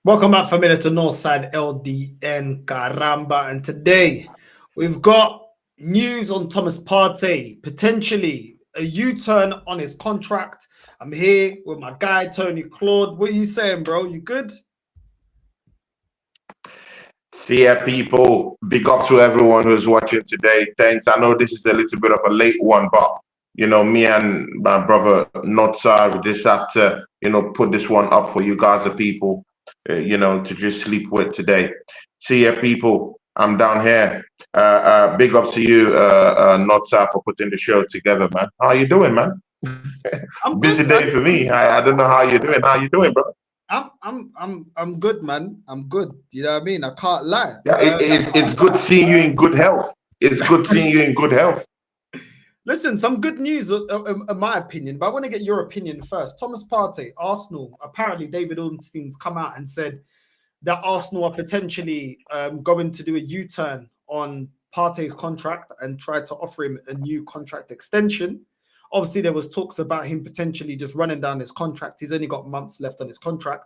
Welcome back, familiar to Northside LDN Caramba, and today we've got news on Thomas Partey, potentially a U-turn on his contract. I'm here with my guy Tony Claude. What are you saying, bro? You good? See ya, people. Big up to everyone who's watching today. Thanks. I know this is a little bit of a late one, but me and my brother Notsar, we just had to, put this one up for you guys, the people, to just sleep with today. See ya, people. I'm down here. Big up to you, Notsar, for putting the show together, man. How you doing, man? I'm busy good, day man. for me. I don't know how you're doing. How you doing, bro? I'm good, man. I'm good. You know what I mean? I can't lie. Yeah, it's good seeing you in good health. It's good seeing you in good health. Listen, some good news, in my opinion, but I want to get your opinion first. Thomas Partey, Arsenal. Apparently, David Ornstein's come out and said that Arsenal are potentially going to do a U-turn on Partey's contract and try to offer him a new contract extension. Obviously, there was talks about him potentially just running down his contract. He's only got months left on his contract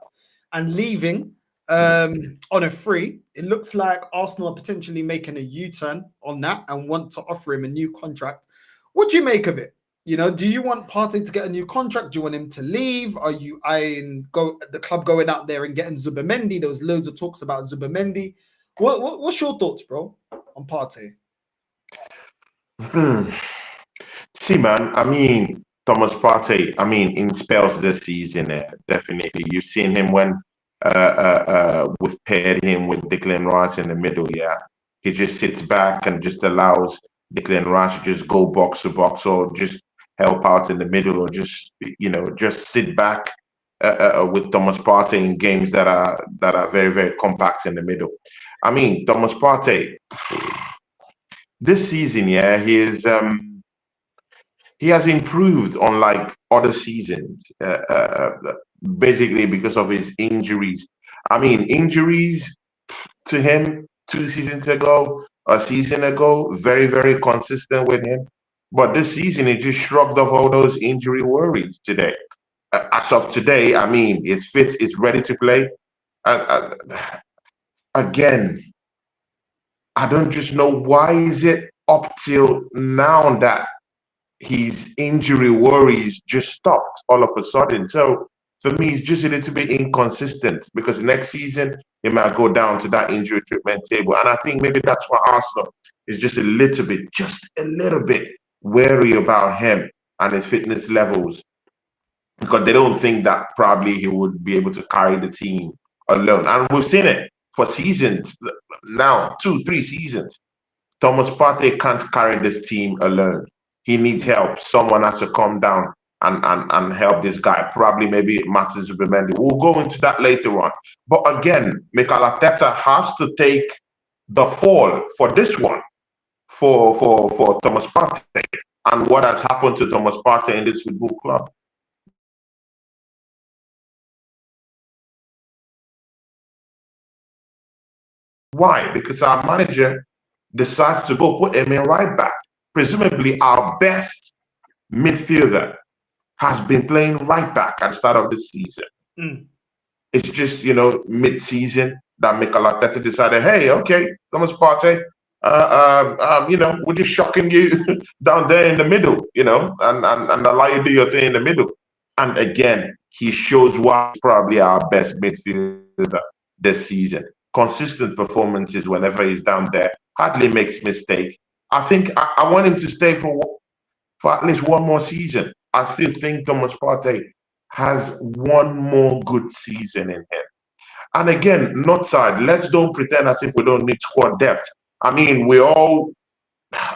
and leaving on a free. It looks like Arsenal are potentially making a U-turn on that and want to offer him a new contract. What do you make of it? Do you want Partey to get a new contract? Do you want him to leave? Are you eyeing the club going out there and getting Zubimendi? There was loads of talks about Zubimendi. What's your thoughts, bro, on Partey? See, man, I mean, Thomas Partey, in spells this season, definitely. You've seen him when we've paired him with Declan Rice in the middle, yeah. He just sits back and just allows Declan Rice to just go box to box or just help out in the middle or just sit back with Thomas Partey in games that are very, very compact in the middle. I mean, Thomas Partey, this season, yeah, he has improved on like other seasons, basically because of his injuries. I mean, injuries to him 2 seasons ago, a season ago, very, very consistent with him. But this season, he just shrugged off all those injury worries today. As of today, I mean, it's fit, it's ready to play. Again, I don't just know why is it up till now that his injury worries just stopped all of a sudden. So for me, it's just a little bit inconsistent because next season he might go down to that injury treatment table. And I think maybe that's why Arsenal is just a little bit wary about him and his fitness levels because they don't think that probably he would be able to carry the team alone. And we've seen it for seasons now, 2-3 seasons. Thomas Partey can't carry this team alone. He needs help. Someone has to come down and help this guy. Probably maybe Martin Zubimendi. We'll go into that later on. But again, Mikel Arteta has to take the fall for this one for Thomas Partey and what has happened to Thomas Partey in this football club. Why? Because our manager decides to go put him in right back. Presumably our best midfielder has been playing right back at the start of the season. It's just, mid-season that Mikel Arteta decided, hey, okay, Thomas Partey, we're just shocking you down there in the middle, and allow you to do your thing in the middle. And again, he shows why he's probably our best midfielder this season. Consistent performances whenever he's down there, hardly makes mistake. I think I want him to stay for at least one more season. I still think Thomas Partey has one more good season in him. And again, Northside, let's don't pretend as if we don't need squad depth. I mean, we're all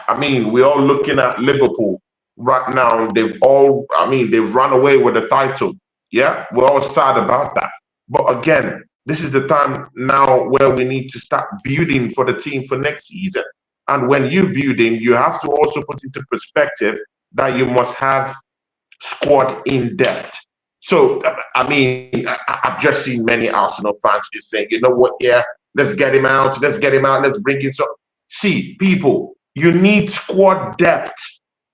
looking at Liverpool right now. They've run away with the title. Yeah, we're all sad about that. But again, this is the time now where we need to start building for the team for next season. And when you building, you have to also put into perspective that you must have squad in depth. So, I've just seen many Arsenal fans just saying, you know what, yeah, let's get him out, let's bring in some. See, people, you need squad depth.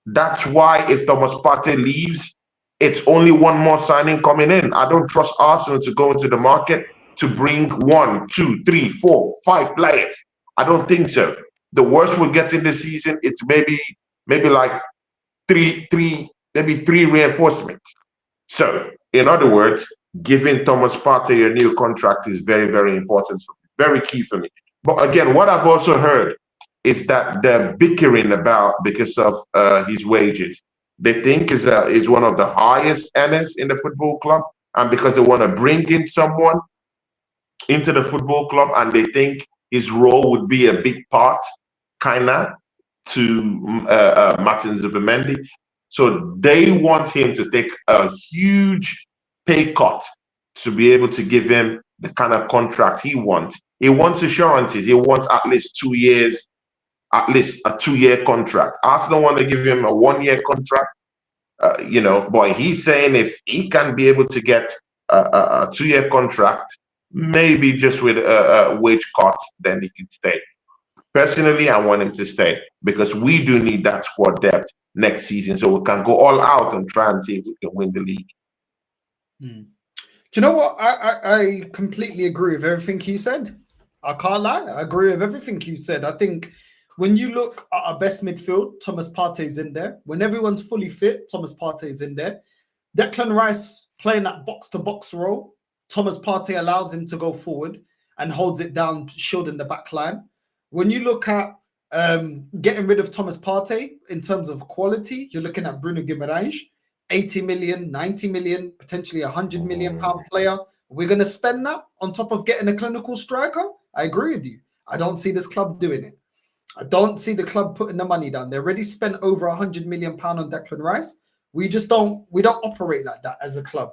That's why if Thomas Partey leaves, it's only one more signing coming in. I don't trust Arsenal to go into the market to bring 1, 2, 3, 4, 5 players. I don't think so. The worst we'll get in this season, it's maybe like maybe three reinforcements. So, in other words, giving Thomas Partey a new contract is very, very important, very key for me. But again, what I've also heard is that they're bickering about because of his wages. They think is one of the highest earners in the football club, and because they want to bring in someone into the football club, and they think his role would be a big part, kind of, to Martin Zubimendi. So they want him to take a huge pay cut to be able to give him the kind of contract he wants. He wants assurances. He wants at least 2 years, at least a 2-year contract. Arsenal want to give him a 1-year contract. But he's saying if he can be able to get a 2-year contract, maybe just with a wage cut, then he can stay. Personally, I want him to stay because we do need that squad depth next season, so we can go all out and try and see if we can win the league. Do you know what? I completely agree with everything you said. I can't lie. I agree with everything you said. I think when you look at our best midfield, Thomas Partey's in there. When everyone's fully fit, Thomas Partey's in there. Declan Rice playing that box-to-box role. Thomas Partey allows him to go forward and holds it down, shielding the back line. When you look at getting rid of Thomas Partey in terms of quality, you're looking at Bruno Guimaraes, 80 million, 90 million, potentially £100 million player. We're going to spend that on top of getting a clinical striker? I agree with you. I don't see this club doing it. I don't see the club putting the money down. They already spent over £100 million on Declan Rice. We don't operate like that as a club.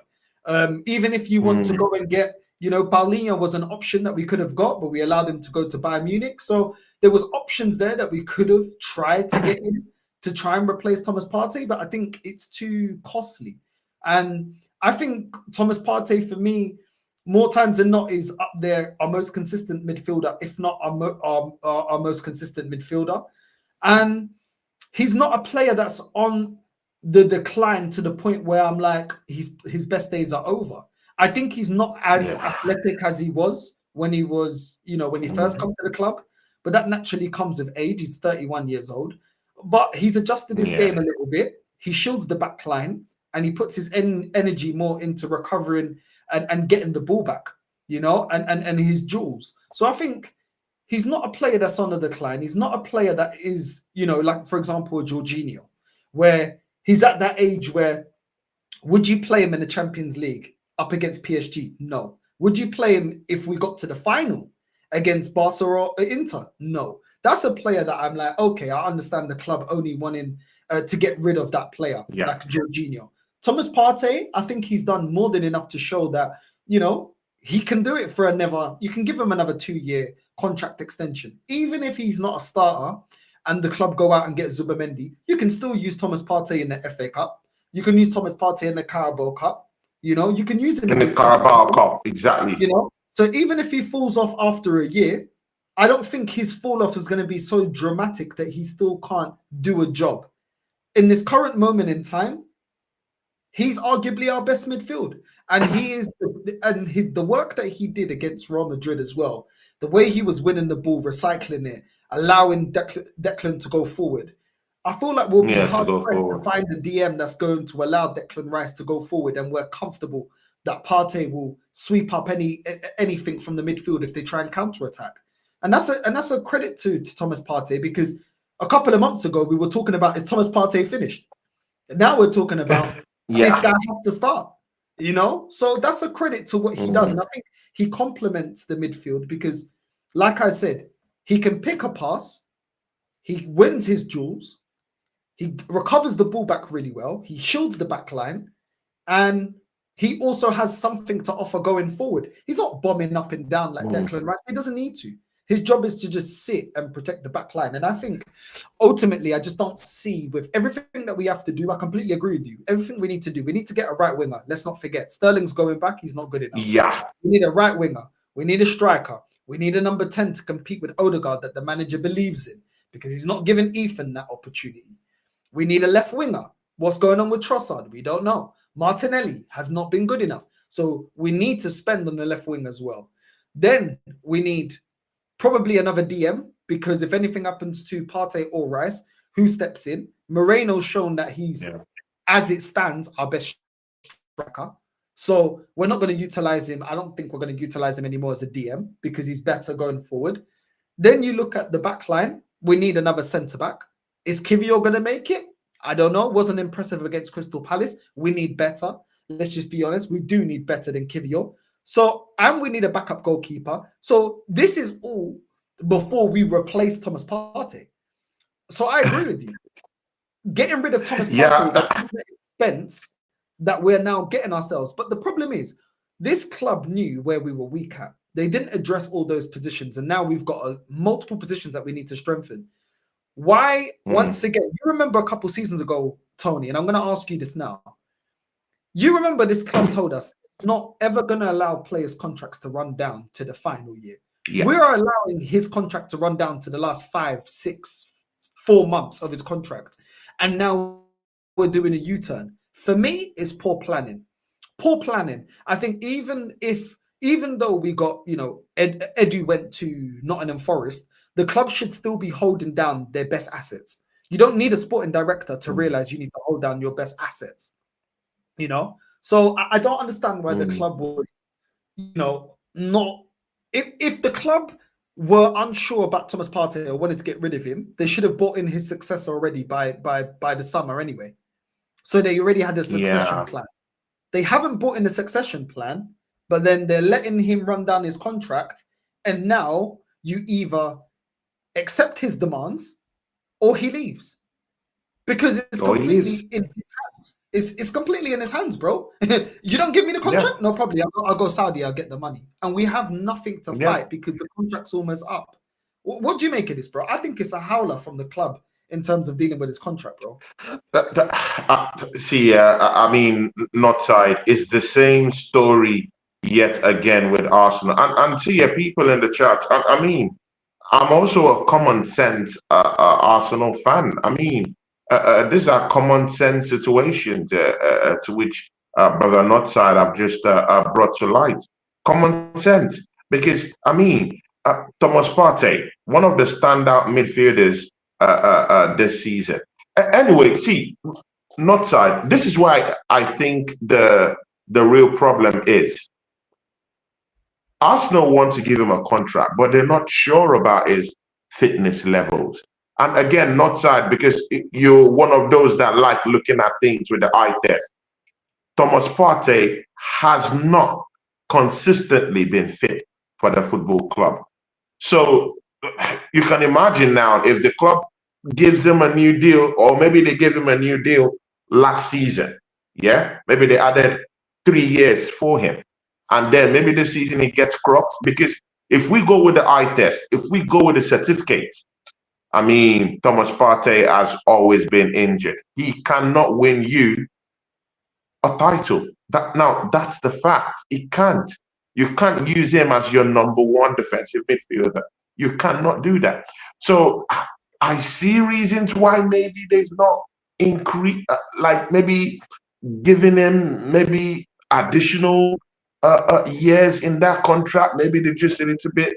Even if you want to go and get, Paulinho was an option that we could have got, but we allowed him to go to Bayern Munich. So there was options there that we could have tried to get in to try and replace Thomas Partey, but I think it's too costly. And I think Thomas Partey, for me, more times than not, is up there, our most consistent midfielder, if not our most consistent midfielder. And he's not a player that's on the decline to the point where I'm like, his best days are over. I think he's not as athletic as he was when he was, when he first come to the club, but that naturally comes with age. He's 31 years old, but he's adjusted his game a little bit. He shields the back line and he puts his energy more into recovering and getting the ball back, and his jewels. So I think he's not a player that's on the decline. He's not a player that is, like, for example, Jorginho, where he's at that age where, would you play him in the Champions League up against PSG? No. Would you play him if we got to the final against Barca or Inter? No. That's a player that I'm like, okay, I understand the club only wanting to get rid of that player, like Jorginho. Thomas Partey, I think he's done more than enough to show that, he can do it for you can give him another 2-year contract extension. Even if he's not a starter and the club go out and get Zubimendi, you can still use Thomas Partey in the FA Cup. You can use Thomas Partey in the Carabao Cup. You can use him in the Carabao Cup, exactly. So even if he falls off after a year, I don't think his fall off is going to be so dramatic that he still can't do a job. In this current moment in time, he's arguably our best midfield, and the work that he did against Real Madrid as well, the way he was winning the ball, recycling it, allowing Declan to go forward. I feel like we'll be hard pressed to find a DM that's going to allow Declan Rice to go forward, and we're comfortable that Partey will sweep up anything from the midfield if they try and counter-attack. And that's a credit to Thomas Partey, because a couple of months ago we were talking about, is Thomas Partey finished? And now we're talking about this guy has to start. So that's a credit to what he does, and I think he complements the midfield because, like I said, he can pick a pass, he wins his duels, he recovers the ball back really well, he shields the back line, and he also has something to offer going forward. He's not bombing up and down like Declan Rice. He doesn't need to. His job is to just sit and protect the back line. And I think ultimately, I just don't see, with everything that we have to do, I completely agree with you. Everything we need to do, we need to get a right winger. Let's not forget, Sterling's going back. He's not good enough. Yeah. We need a right winger. We need a striker. We need a number 10 to compete with Odegaard that the manager believes in, because he's not giving Ethan that opportunity. We need a left winger. What's going on with Trossard? We don't know. Martinelli has not been good enough. So we need to spend on the left wing as well. Then we need probably another DM, because if anything happens to Partey or Rice, who steps in? Moreno's shown that he's, as it stands, our best striker. So we're not going to utilize him. I don't think we're going to utilize him anymore as a DM because he's better going forward. Then you look at the back line. We need another centre back. Is Kivior going to make it? I don't know. Wasn't impressive against Crystal Palace. We need better. Let's just be honest. We do need better than Kivior. So, and we need a backup goalkeeper. So this is all before we replace Thomas Partey. So I agree with you. Getting rid of Thomas Partey, the expense that we're now getting ourselves. But the problem is, this club knew where we were weak at. They didn't address all those positions. And now we've got multiple positions that we need to strengthen. Why, once again, you remember a couple seasons ago, Tony, and I'm going to ask you this now. You remember this club told us not ever going to allow players' contracts to run down to the final year. Yeah. We are allowing his contract to run down to the last 5, 6, 4 months of his contract. And now we're doing a U-turn. For me, it's poor planning. Poor planning. I think even though we got, Edu went to Nottingham Forest, the club should still be holding down their best assets. You don't need a sporting director to realize you need to hold down your best assets. So I don't understand why the club was, not. If the club were unsure about Thomas Partey or wanted to get rid of him, they should have brought in his successor already by the summer anyway. So they already had a succession plan. They haven't brought in a succession plan, but then they're letting him run down his contract. And now you either accept his demands or he leaves. Because it's completely in his hands. It's completely in his hands, bro. You don't give me the contract? No problem. I'll go Saudi, I'll get the money. And we have nothing to fight because the contract's almost up. What do you make of this, bro? I think it's a howler from the club in terms of dealing with his contract, bro. I mean, not side. It's the same story yet again with Arsenal. And see, people in the chat, I mean, I'm also a common sense Arsenal fan. I mean, these are common sense situations to which Brother Notside have just brought to light. Common sense. Because, I mean, Thomas Partey, one of the standout midfielders this season. Anyway, see, Notside, this is why I think the real problem is. Arsenal want to give him a contract, but they're not sure about his fitness levels. And again, not side, because you're one of those that like looking at things with the eye test. Thomas Partey has not consistently been fit for the football club. So you can imagine now if the club gives him a new deal, or maybe they gave him a new deal last season. Yeah, maybe they added 3 years for him. And then maybe this season he gets cropped, because if we go with the eye test, if we go with the certificates, I mean, Thomas Partey has always been injured. He cannot win you a title. That's the fact. He can't. You can't use him as your #1 defensive midfielder. You cannot do that. So I see reasons why maybe they've not increased, like maybe giving him maybe additional years in that contract. Maybe they're just a little bit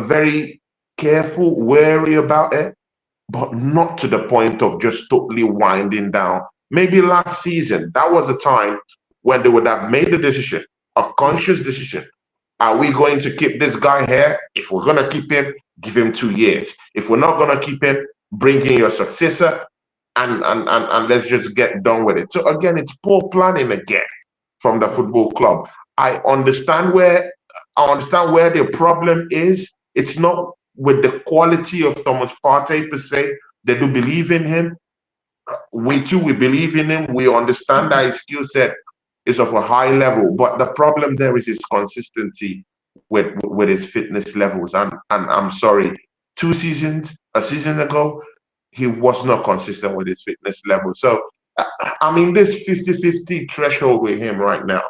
very careful, wary about it, but not to the point of just totally winding down. Maybe last season, that was a time when they would have made the decision, a conscious decision. Are we going to keep this guy here? If we're going to keep him, give him 2 years. If we're not going to keep him, bring in your successor and let's just get done with it. So again, it's poor planning again from the football club. I understand where the problem is. It's not with the quality of Thomas Partey per se. They do believe in him. We believe in him. We understand that his skill set is of a high level, but the problem there is his consistency with his fitness levels. And I'm sorry, a season ago, he was not consistent with his fitness level. So I mean, this 50-50 threshold with him right now.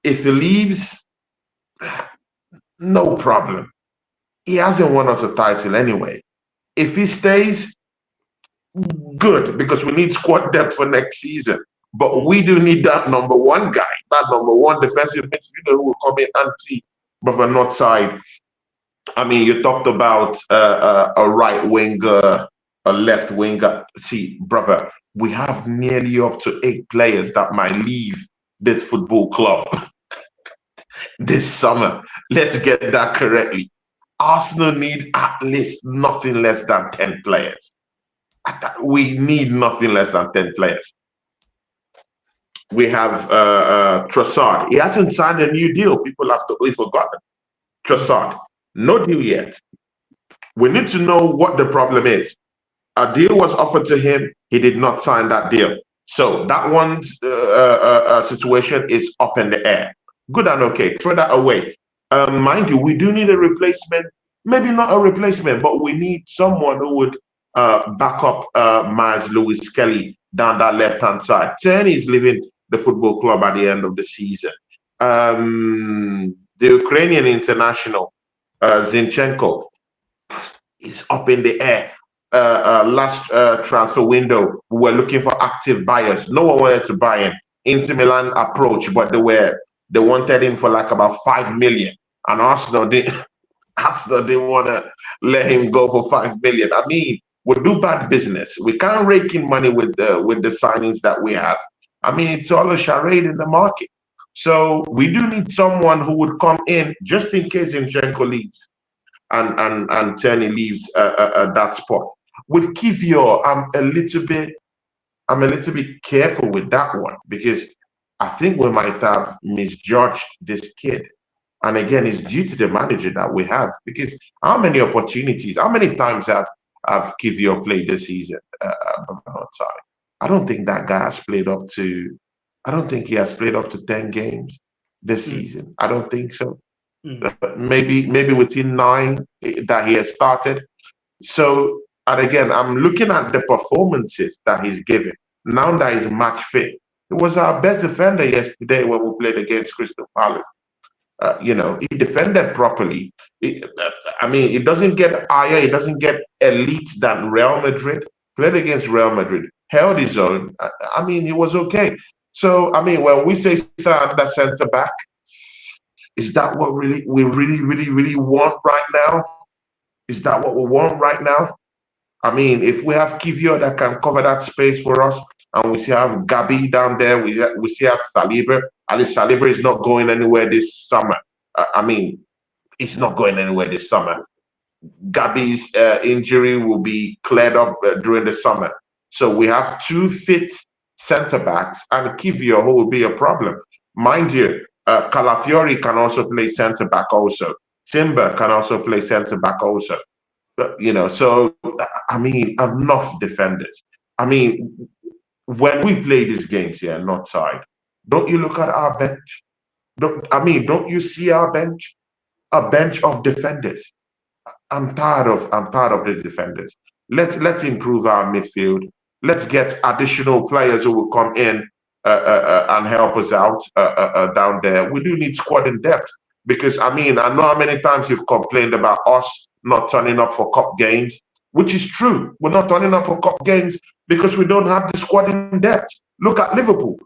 If he leaves, no problem. He hasn't won us a title anyway. If he stays, good, because we need squad depth for next season. But we do need that number one guy, that number one defensive midfielder who will come in and see, brother, north side. I mean, you talked about a right winger, a left winger. See, brother, we have nearly up to 8 players that might leave this football club this summer. Let's get that correctly. Arsenal need at least nothing less than 10 players. We need nothing less than 10 players. We have Trossard. He hasn't signed a new deal. People have totally forgotten. Trossard, no deal yet. We need to know what the problem is. A deal was offered to him. He did not sign that deal. So that one's situation is up in the air. Good and okay. Throw that away. Mind you, we do need a replacement. Maybe not a replacement, but we need someone who would back up Miles Lewis Kelly down that left-hand side. Tierney is leaving the football club at the end of the season. The Ukrainian international, Zinchenko, is up in the air. Last transfer window, we were looking for active buyers. No one wanted to buy him. Inter Milan approached, but they wanted him for like about 5 million, and Arsenal didn't want to let him go for 5 million. I mean, we do bad business. We can't rake in money with the signings that we have. I mean, it's all a charade in the market. So we do need someone who would come in just in case Zinchenko leaves and Tierney leaves that spot. With Kivior, I'm a little bit careful with that one, because I think we might have misjudged this kid. And again, it's due to the manager that we have, because how many opportunities, how many times have Kivior played this season outside? I don't think that guy has played up to, I don't think he has played up to 10 games this season. I don't think so. Maybe within 9 that he has started. So, and again, I'm looking at the performances that he's given. Now that he's match fit. He was our best defender yesterday when we played against Crystal Palace. You know, he defended properly. I mean, it doesn't get higher, it doesn't get elite than Real Madrid. Played against Real Madrid, held his own. I mean, he was okay. So, I mean, when we say that centre back, is that what we really want right now? Is that what we want right now? I mean, if we have Kivior that can cover that space for us, and we still have Gabi down there, we still have Saliba. At least Saliba is not going anywhere this summer. I mean, it's not going anywhere this summer. Gabi's injury will be cleared up during the summer. So we have 2 fit centre-backs, and Kivior, who will be a problem. Mind you, Calafiori can also play centre-back also. Timber can also play centre-back also. You know, so, I mean, enough defenders. I mean, when we play these games here, not side, don't you look at our bench? Don't you see our bench? A bench of defenders. I'm tired of the defenders. Let's improve our midfield. Let's get additional players who will come in and help us out down there. We do need squad in depth, because I mean, I know how many times you've complained about us not turning up for cup games, which is true. We're not turning up for cup games because we don't have the squad in depth. Look at Liverpool.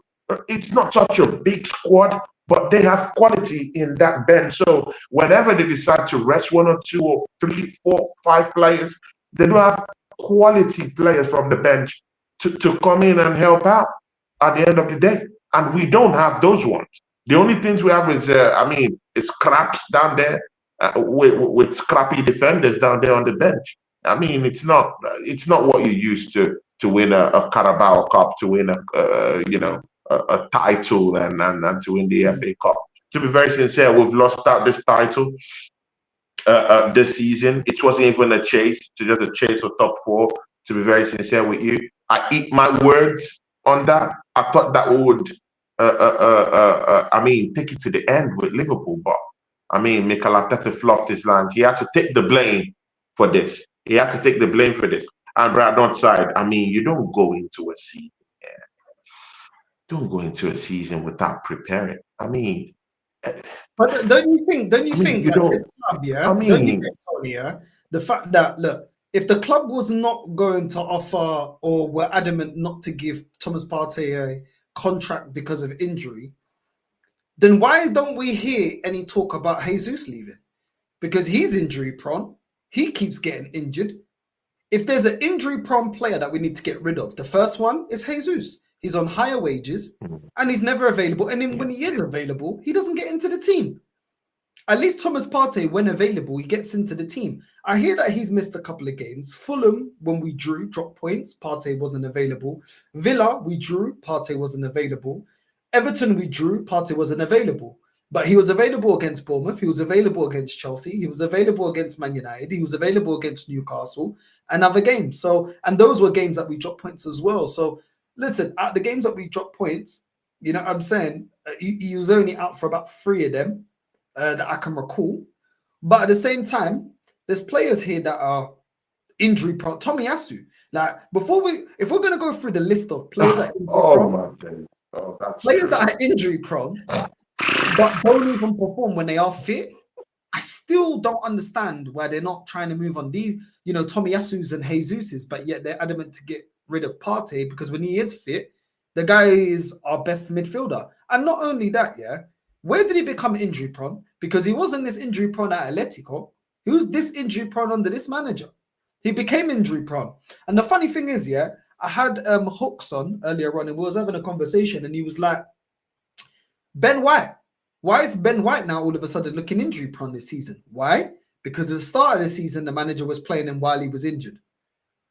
It's not such a big squad, but they have quality in that bench. So whenever they decide to rest 1 or 2 or 3, 4, 5 players, they do have quality players from the bench to come in and help out at the end of the day. And we don't have those ones. The only things we have is, it's scraps down there with scrappy defenders down there on the bench. I mean, it's not what you used to win a Carabao Cup, to win a title and to win the FA Cup. To be very sincere, we've lost out this title this season. It wasn't even a chase, just a chase for top 4. To be very sincere with you, I eat my words on that. I thought that we would, take it to the end with Liverpool, but I mean, Mikel Arteta fluffed his lines. He had to take the blame for this. He had to take the blame for this. And Brad Northside, I mean, you don't go into a season. Don't go into a season without preparing. I mean, but don't you think that this club, don't you think, Tony, the fact that, look, if the club was not going to offer, or were adamant not to give Thomas Partey a contract because of injury, then why don't we hear any talk about Jesus leaving? Because he's injury prone. He keeps getting injured. If there's an injury prone player that we need to get rid of, the first one is Jesus. He's on higher wages and he's never available. And then when he is available, he doesn't get into the team. At least Thomas Partey, when available, he gets into the team. I hear that he's missed a couple of games. Fulham, when we drew, dropped points. Partey wasn't available. Villa, we drew. Partey wasn't available. Everton, we drew. Partey wasn't available. But he was available against Bournemouth. He was available against Chelsea. He was available against Man United. He was available against Newcastle and other games. So, and those were games that we dropped points as well. So, listen, at the games that we dropped points, you know what I'm saying? He was only out for about 3 of them. That I can recall, but at the same time, there's players here that are injury prone. Tommy Asu, like if we're gonna go through the list of players that players that are injury prone, but don't even perform when they are fit, I still don't understand why they're not trying to move on these, you know, Tommy Asu's and Jesus's, but yet they're adamant to get rid of Partey because when he is fit, the guy is our best midfielder. And not only that, yeah. Where did he become injury prone? Because he wasn't this injury prone at Atletico. He was this injury prone under this manager. He became injury prone. And the funny thing is, yeah, I had Hooks on earlier on and we was having a conversation and he was like, Ben White. Why is Ben White now all of a sudden looking injury prone this season? Why? Because at the start of the season, the manager was playing him while he was injured.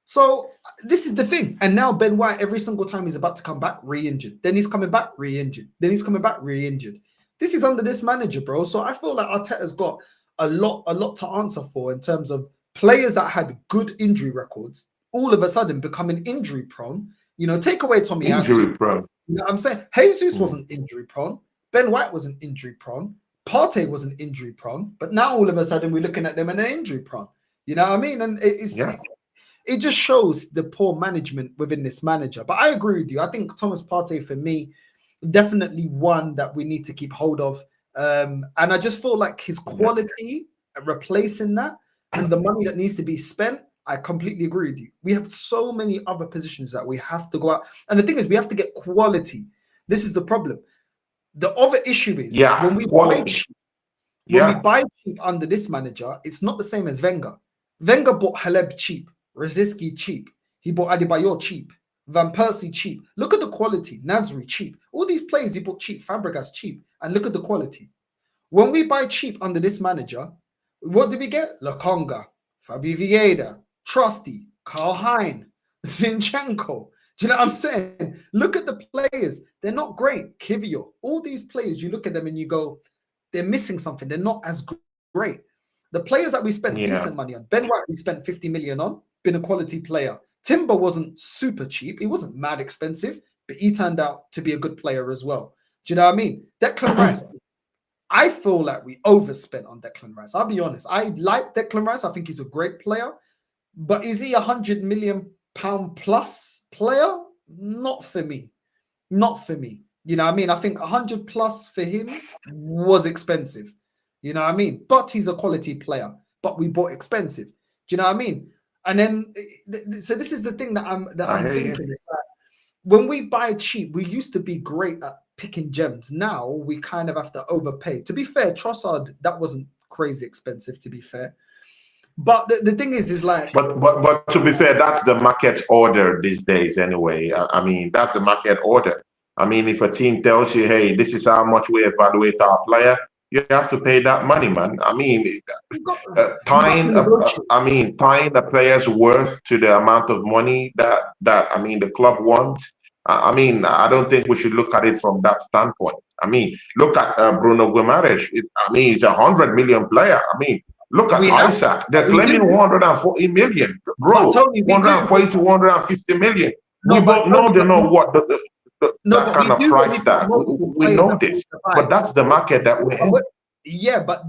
So this is the thing. And now Ben White, every single time he's about to come back, re-injured. Then he's coming back, re-injured. Then he's coming back, re-injured. This is under this manager, bro. So I feel like Arteta's got a lot to answer for in terms of players that had good injury records, all of a sudden becoming injury prone. You know, take away Tommy injury prone. You know what I'm saying? Jesus wasn't injury prone. Ben White wasn't injury prone. Partey wasn't injury prone. But now all of a sudden we're looking at them and they're injury prone. You know what I mean? And it just shows the poor management within this manager. But I agree with you. I think Thomas Partey, for me, definitely one that we need to keep hold of. And I just feel like his quality replacing that and the money that needs to be spent, I completely agree with you. We have so many other positions that we have to go out. And the thing is, we have to get quality. This is the problem. The other issue is when we buy cheap, we buy cheap under this manager, it's not the same as Wenger. Wenger bought Haleb cheap, Rosicky cheap. He bought Adebayor cheap. Van Persie cheap. Look at the quality. Nasri cheap. All these players he bought cheap. Fabregas cheap. And look at the quality. When we buy cheap under this manager, what do we get? Lokonga, Fabi Vieira, Trusty, Karl Hein, Zinchenko. Do you know what I'm saying? Look at the players. They're not great. Kivio. All these players, you look at them and you go, they're missing something. They're not as great. The players that we spent decent money on. Ben White, we spent 50 million on. Been a quality player. Timber wasn't super cheap. He wasn't mad expensive, but he turned out to be a good player as well. Do you know what I mean? Declan Rice. I feel like we overspent on Declan Rice. I'll be honest. I like Declan Rice. I think he's a great player. But is he £100 million plus player? Not for me. Not for me. You know what I mean? I think 100 plus for him was expensive. You know what I mean? But he's a quality player. But we bought expensive. Do you know what I mean? And then, so this is the thing that I'm thinking. Is that when we buy cheap, we used to be great at picking gems. Now we kind of have to overpay. To be fair, Trossard, that wasn't crazy expensive, to be fair. But the thing is like... But to be fair, that's the market order these days anyway. I mean, that's the market order. I mean, if a team tells you, hey, this is how much we evaluate our player, you have to pay that money, man. I mean, tying the player's worth to the amount of money that I mean the club wants. I mean, I don't think we should look at it from that standpoint. I mean, look at Bruno Guimaraes. I mean, he's a 100 million player. I mean, look at Isaac. They're claiming 140 million, bro. 140 to 150 million. We don't know what that kind of price tag. We know this, but that's the market that we're in. Yeah, but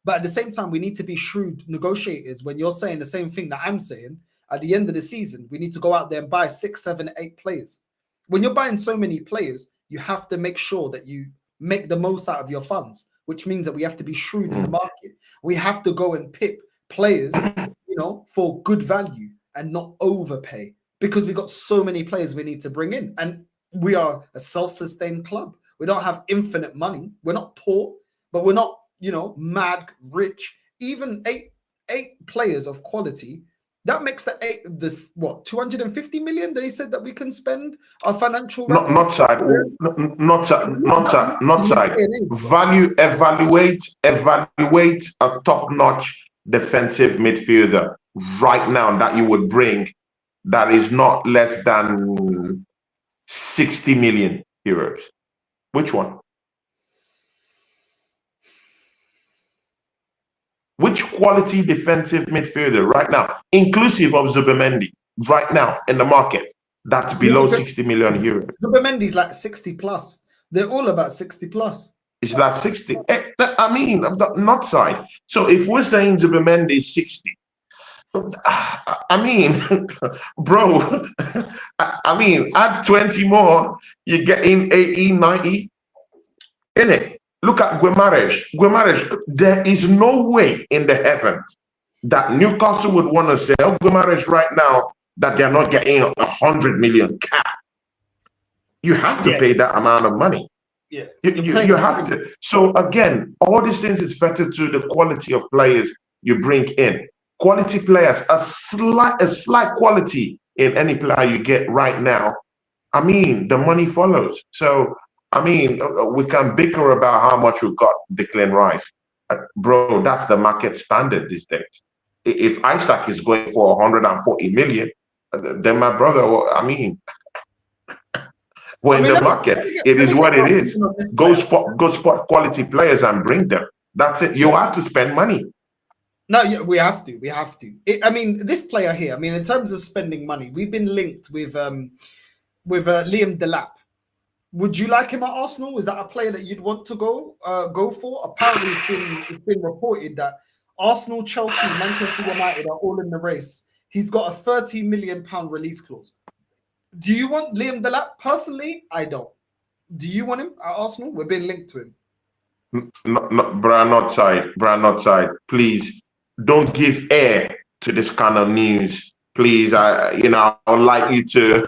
at the same time, we need to be shrewd negotiators. When you're saying the same thing that I'm saying, at the end of the season, we need to go out there and buy 6, 7, 8 players. When you're buying so many players, you have to make sure that you make the most out of your funds, which means that we have to be shrewd in the market. We have to go and pick players, for good value and not overpay, because we got so many players we need to bring in. And We are a self-sustained club. We don't have infinite money. We're not poor, but we're not, mad rich. Even eight players of quality, that makes the 250 million they said that we can spend our financial record. Not side. Evaluate a top-notch defensive midfielder right now that you would bring that is not less than 60 million euros. Which one? Which quality defensive midfielder right now, inclusive of Zubimendi, right now in the market, that's below 60 million euros? Zubimendi's like 60 plus. They're all about 60 plus. It's like 60. I mean, not side. So if we're saying Zubimendi is 60, I mean, bro, I mean, add 20 more, you get in 80, 90, innit? Look at Guimaraes. There is no way in the heavens that Newcastle would want to sell Guimaraes right now that they're not getting 100 million cap. You have to pay that amount of money. Yeah, you have to. So again, all these things is fettered to the quality of players you bring in. Quality players, a slight quality in any player you get right now. I mean, the money follows. So I mean, we can bicker about how much we got Declan Rice. Bro, that's the market standard these days. If Isaac is going for 140 million, then my brother, I mean, the market, it is what it is. Go spot quality players and bring them. That's it. You have to spend money. No, yeah, we have to. I mean, this player here, I mean, in terms of spending money, we've been linked with Liam Delap. Would you like him at Arsenal? Is that a player that you'd want to go for? Apparently, it's been reported that Arsenal, Chelsea, Manchester United are all in the race. He's got a £30 million release clause. Do you want Liam Delap? Personally, I don't. Do you want him at Arsenal? We've been linked to him. Not side. Please don't give air to this kind of news. Please, I would like you to,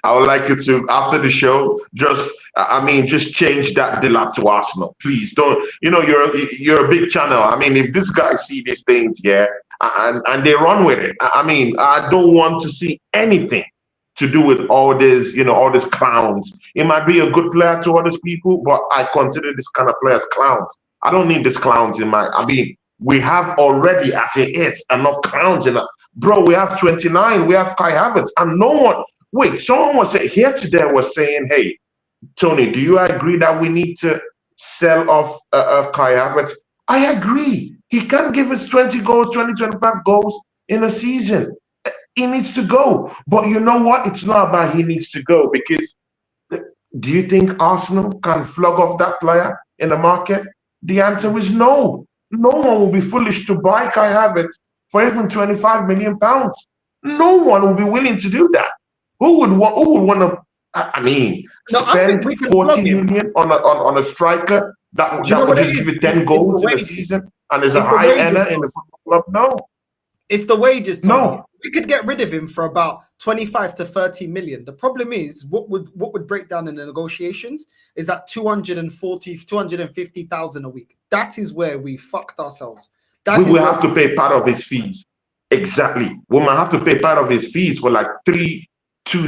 after the show, just change that Delap to Arsenal. Please don't. You're a big channel. I mean, if this guy see these things, and they run with it. I mean, I don't want to see anything to do with all these clowns. It might be a good player to other people, but I consider this kind of players clowns. I don't need these clowns in my. I mean, we have already, as it is, enough clowns in it. Bro, we have 29, we have Kai Havertz, and no one. Wait, someone was here today was saying, hey, Tony, do you agree that we need to sell off Kai Havertz? I agree. He can't give us 20 goals, 25 goals in a season. He needs to go. But you know what? It's not about he needs to go, because do you think Arsenal can flog off that player in the market? The answer is no. No one will be foolish to buy Kai Havertz for even 25 million pounds. No one will be willing to do that. Who would want to? I mean, spend 40 million on a striker that would just give you 10 goals in a season, and there's a high earner in the football club? No. It's the wages, Tony. No. We could get rid of him for about 25 to 30 million. The problem is what would break down in the negotiations is that 250,000 a week. That is where we fucked ourselves. We will have to pay part of his fees. Exactly. We might have to pay part of his fees for like 2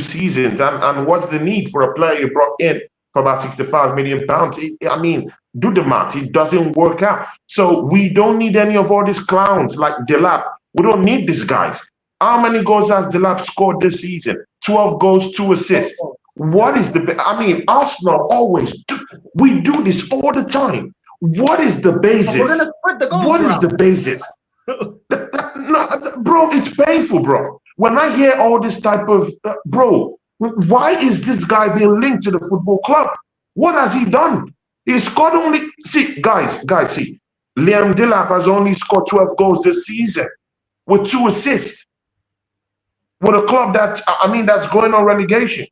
seasons. And what's the need for a player you brought in for about 65 million pounds? I mean, do the math. It doesn't work out. So we don't need any of all these clowns like Delap. We don't need these guys. How many goals has Delap scored this season? 12 goals, 2 assists. What is I mean, Arsenal always we do this all the time. What is the basis? We're gonna spread the goals what around. Is the basis? No, bro, it's painful, bro. When I hear all this type of, bro, why is this guy being linked to the football club? What has he done? He scored only, guys, see. Liam Delap has only scored 12 goals this season with 2 assists. With a club that's going on relegation.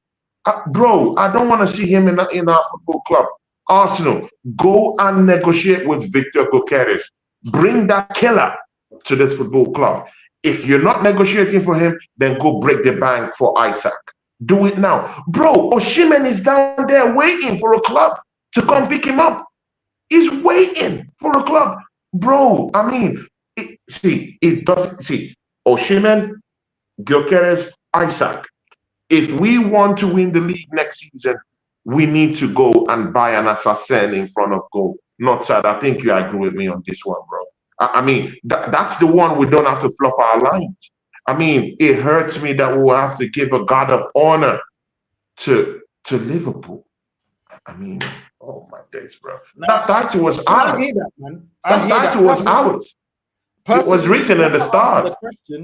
Bro, I don't want to see him in our football club. Arsenal, go and negotiate with Victor Gyökeres. Bring that killer to this football club. If you're not negotiating for him, then go break the bank for Isaac. Do it now. Bro, Osimhen is down there waiting for a club to come pick him up. He's waiting for a club. Bro, I mean, it doesn't, Osimhen, Gyökeres, Isaac. If we want to win the league next season, we need to go and buy an assassin in front of goal. Not sad. I think you agree with me on this one, bro. I mean, that's the one we don't have to fluff our lines. I mean, it hurts me that we'll have to give a guard of honor to Liverpool. I mean, oh my days, bro. That title was ours. I hear that, man. That title was ours. It was written in the stars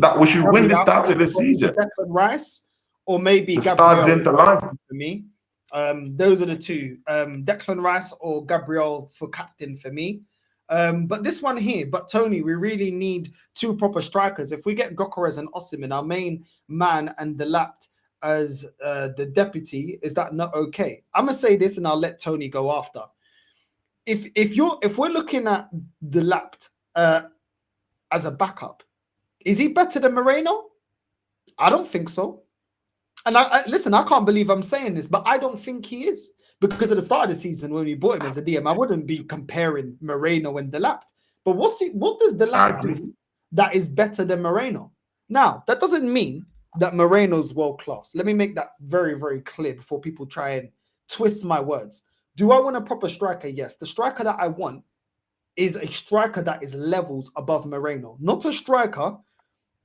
that we should win the start of the season. Declan Rice or maybe the Gabriel stars didn't align for me. Those are the two. Declan Rice or Gabriel for captain for me. But this one here, but Tony, we really need two proper strikers. If we get Gyökeres and Osimhen, our main man, and Delap as the deputy, is that not okay? I'm gonna say this, and I'll let Tony go after. If we're looking at Delap as a backup, is he better than Moreno? I don't think so. And listen, I can't believe I'm saying this, but I don't think he is. Because at the start of the season, when we bought him as a DM, I wouldn't be comparing Moreno and Delap. But what does Delap do that is better than Moreno? Now, that doesn't mean that Moreno's world class. Let me make that very, very clear before people try and twist my words. Do I want a proper striker? Yes. The striker that I want is a striker that is levels above Moreno, not a striker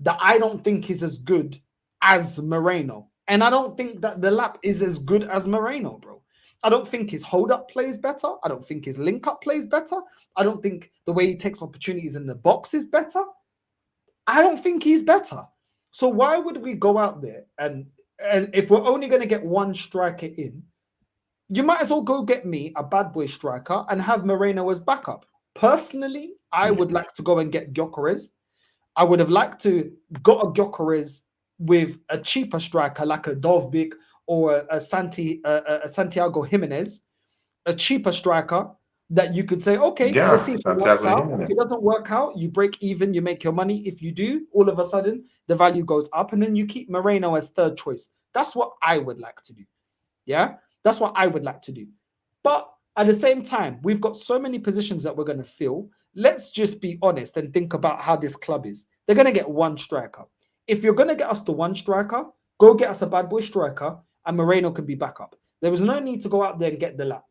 that I don't think is as good as Moreno. And I don't think that Delap is as good as Moreno, bro. I don't think his hold-up plays better. I don't think his link-up plays better. I don't think the way he takes opportunities in the box is better. I don't think he's better. So why would we go out there and if we're only going to get one striker in, you might as well go get me a bad boy striker and have Moreno as backup. Personally, I would like to go and get Gyökeres. I would have liked to got a Gyökeres with a cheaper striker like a Dovbyk or a Santiago Jimenez, a cheaper striker that you could say, okay, let's see if it works out. If it doesn't work out, you break even, you make your money. If you do, all of a sudden, the value goes up, and then you keep Moreno as third choice. That's what I would like to do. Yeah, that's what I would like to do. But at the same time, we've got so many positions that we're going to fill. Let's just be honest and think about how this club is. They're going to get one striker. If you're going to get us the one striker, go get us a bad boy striker, and Moreno can be backup. There was no need to go out there and get Delap.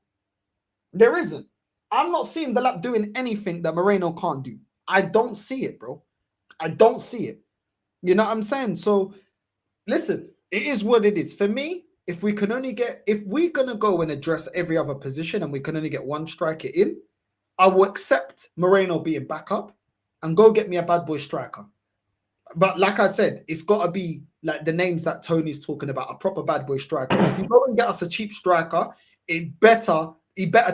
There isn't. I'm not seeing Delap doing anything that Moreno can't do. I don't see it, bro. I don't see it. You know what I'm saying? So, listen, it is what it is. For me, if we're going to go and address every other position and we can only get one striker in, I will accept Moreno being backup and go get me a bad boy striker. But like I said, it's got to be like the names that Tony's talking about, a proper bad boy striker. If you go and get us a cheap striker, he better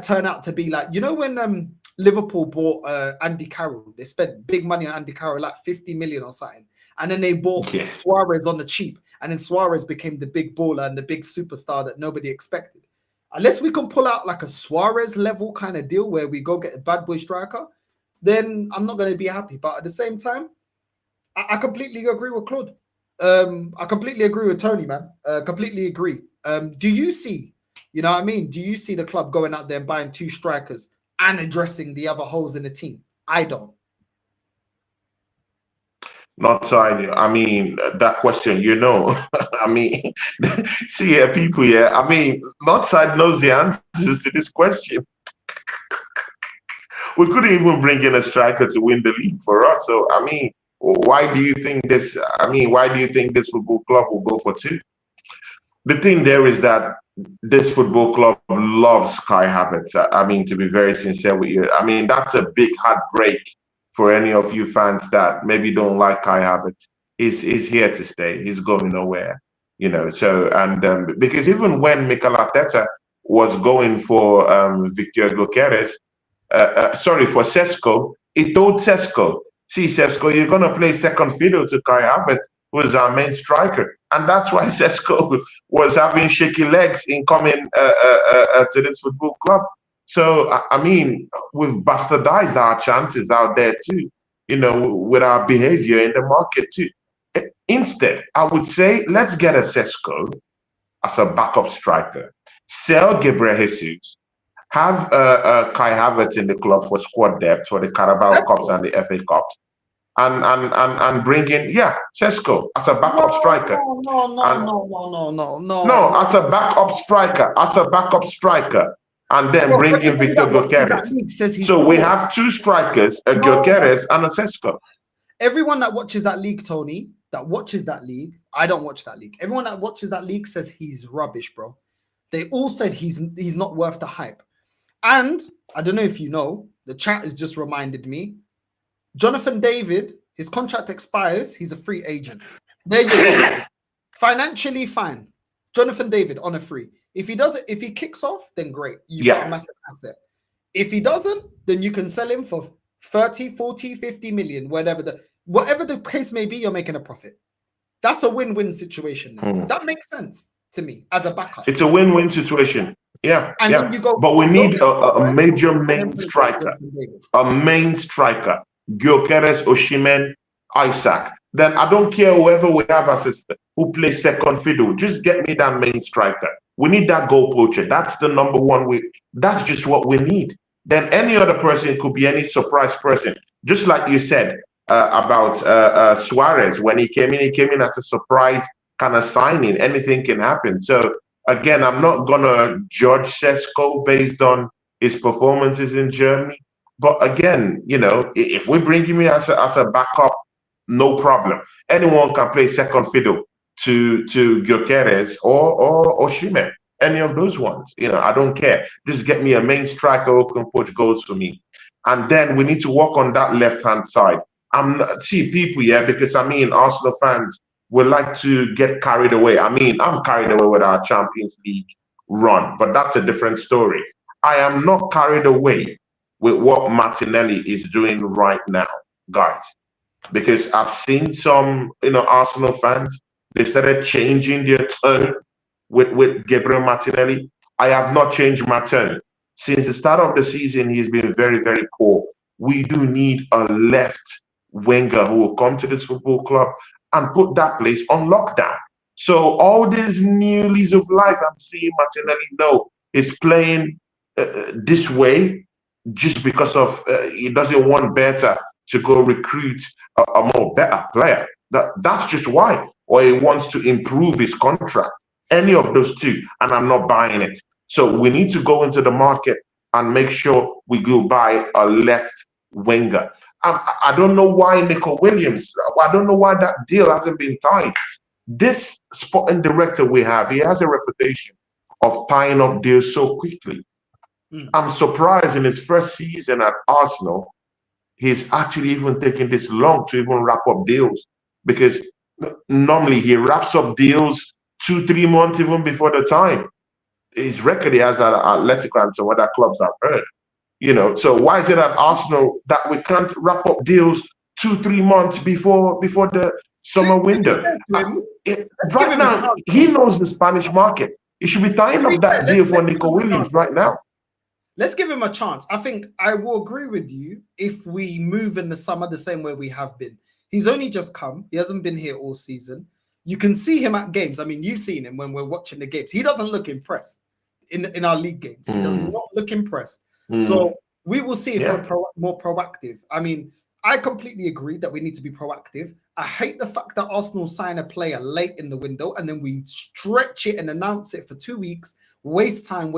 turn out to be like, you know, when Liverpool bought Andy Carroll, they spent big money on Andy Carroll, like 50 million or something. And then they bought Suarez on the cheap. And then Suarez became the big baller and the big superstar that nobody expected. Unless we can pull out like a Suarez level kind of deal where we go get a bad boy striker, then I'm not going to be happy. But at the same time, I completely agree with Claude. I completely agree with Tony, man. Completely agree. Do you see, you know what I mean? Do you see the club going out there and buying two strikers and addressing the other holes in the team? I don't. Not signing. I mean, that question, you know, I mean, see, people, I mean, not side knows the answers to this question. We couldn't even bring in a striker to win the league for us. So, I mean, why do you think this? I mean, why do you think this football club will go for two? The thing there is that this football club loves Kai Havertz. I mean, to be very sincere with you, I mean, that's a big heartbreak for any of you fans that maybe don't like Kai Havertz. He's here to stay. He's going nowhere, you know. So, and because even when Mikel Arteta was going for Victor Gyökeres, for Sesko, he told Sesko, see, Sesko, you're going to play second fiddle to Kai Havertz, who is our main striker. And that's why Sesko was having shaky legs in coming to this football club. So, I mean, we've bastardized our chances out there too, you know, with our behavior in the market too. Instead, I would say, let's get a Sesko as a backup striker. Sell Gabriel Jesus. Have Kai Havertz in the club for squad depth for the Carabao Cups and the FA Cups. And bring in Sesko as a backup striker. No, as a backup striker, and then bring in Victor Gyökeres. So we have two strikers, a Gyökeres and a Sesko. Everyone that watches that league, Tony, I don't watch that league. Everyone that watches that league says he's rubbish, bro. They all said he's not worth the hype. And I don't know if you know, the chat has just reminded me, Jonathan David, his contract expires. He's a free agent. There you go. Financially fine. Jonathan David on a free. If he kicks off, then great. You've got a massive asset. If he doesn't, then you can sell him for 30, 40, 50 million, whatever the case may be, you're making a profit. That's a win-win situation. That makes sense to me as a backup. It's a win-win situation. Yeah. Then you go, but we need a major main striker. A main striker. Gyökeres, Osimhen, Isaac. Then I don't care whoever we have assistant who plays second fiddle. Just get me that main striker. We need that goal poacher. That's the number one. That's just what we need. Then any other person could be any surprise person. Just like you said about Suarez. When he came in as a surprise kind of signing. Anything can happen. So again, I'm not going to judge Sesko based on his performances in Germany. But again, if we bring him in as a backup, no problem. Anyone can play second fiddle to Gyökeres or Osimhen. Any of those ones. I don't care. Just get me a main striker who can put goals for me. And then we need to work on that left-hand side. Because Arsenal fans would like to get carried away. I'm carried away with our Champions League run, but that's a different story. I am not carried away with what Martinelli is doing right now, guys, because I've seen some, Arsenal fans, they started changing their tone with Gabriel Martinelli. I have not changed my tone. Since the start of the season, he's been very, very poor. We do need a left winger who will come to this football club and put that place on lockdown. So all these new leads of life I'm seeing Martinelli is playing this way just because of he doesn't want better to go recruit a more better player. That's just why. Or he wants to improve his contract. Any of those two, and I'm not buying it. So we need to go into the market and make sure we go buy a left winger. I don't know why Nico Williams, I don't know why that deal hasn't been tied. This sporting director we have, he has a reputation of tying up deals so quickly. I'm surprised in his first season at Arsenal, he's actually even taking this long to even wrap up deals, because normally he wraps up deals 2-3 months even before the time. His record he has at Atletico and some other clubs I've heard. So why is it at Arsenal that we can't wrap up deals 2-3 months before the summer window? Right now, he knows the Spanish market. He should be tying up that deal for Nico Williams right now. Let's give him a chance. I think I will agree with you if we move in the summer the same way we have been. He's only just come. He hasn't been here all season. You can see him at games. I mean, you've seen him when we're watching the games. He doesn't look impressed in our league games. He does not look impressed. So we will see if we're more proactive. I mean, I completely agree that we need to be proactive. I hate the fact that Arsenal sign a player late in the window and then we stretch it and announce it for 2 weeks. Waste time.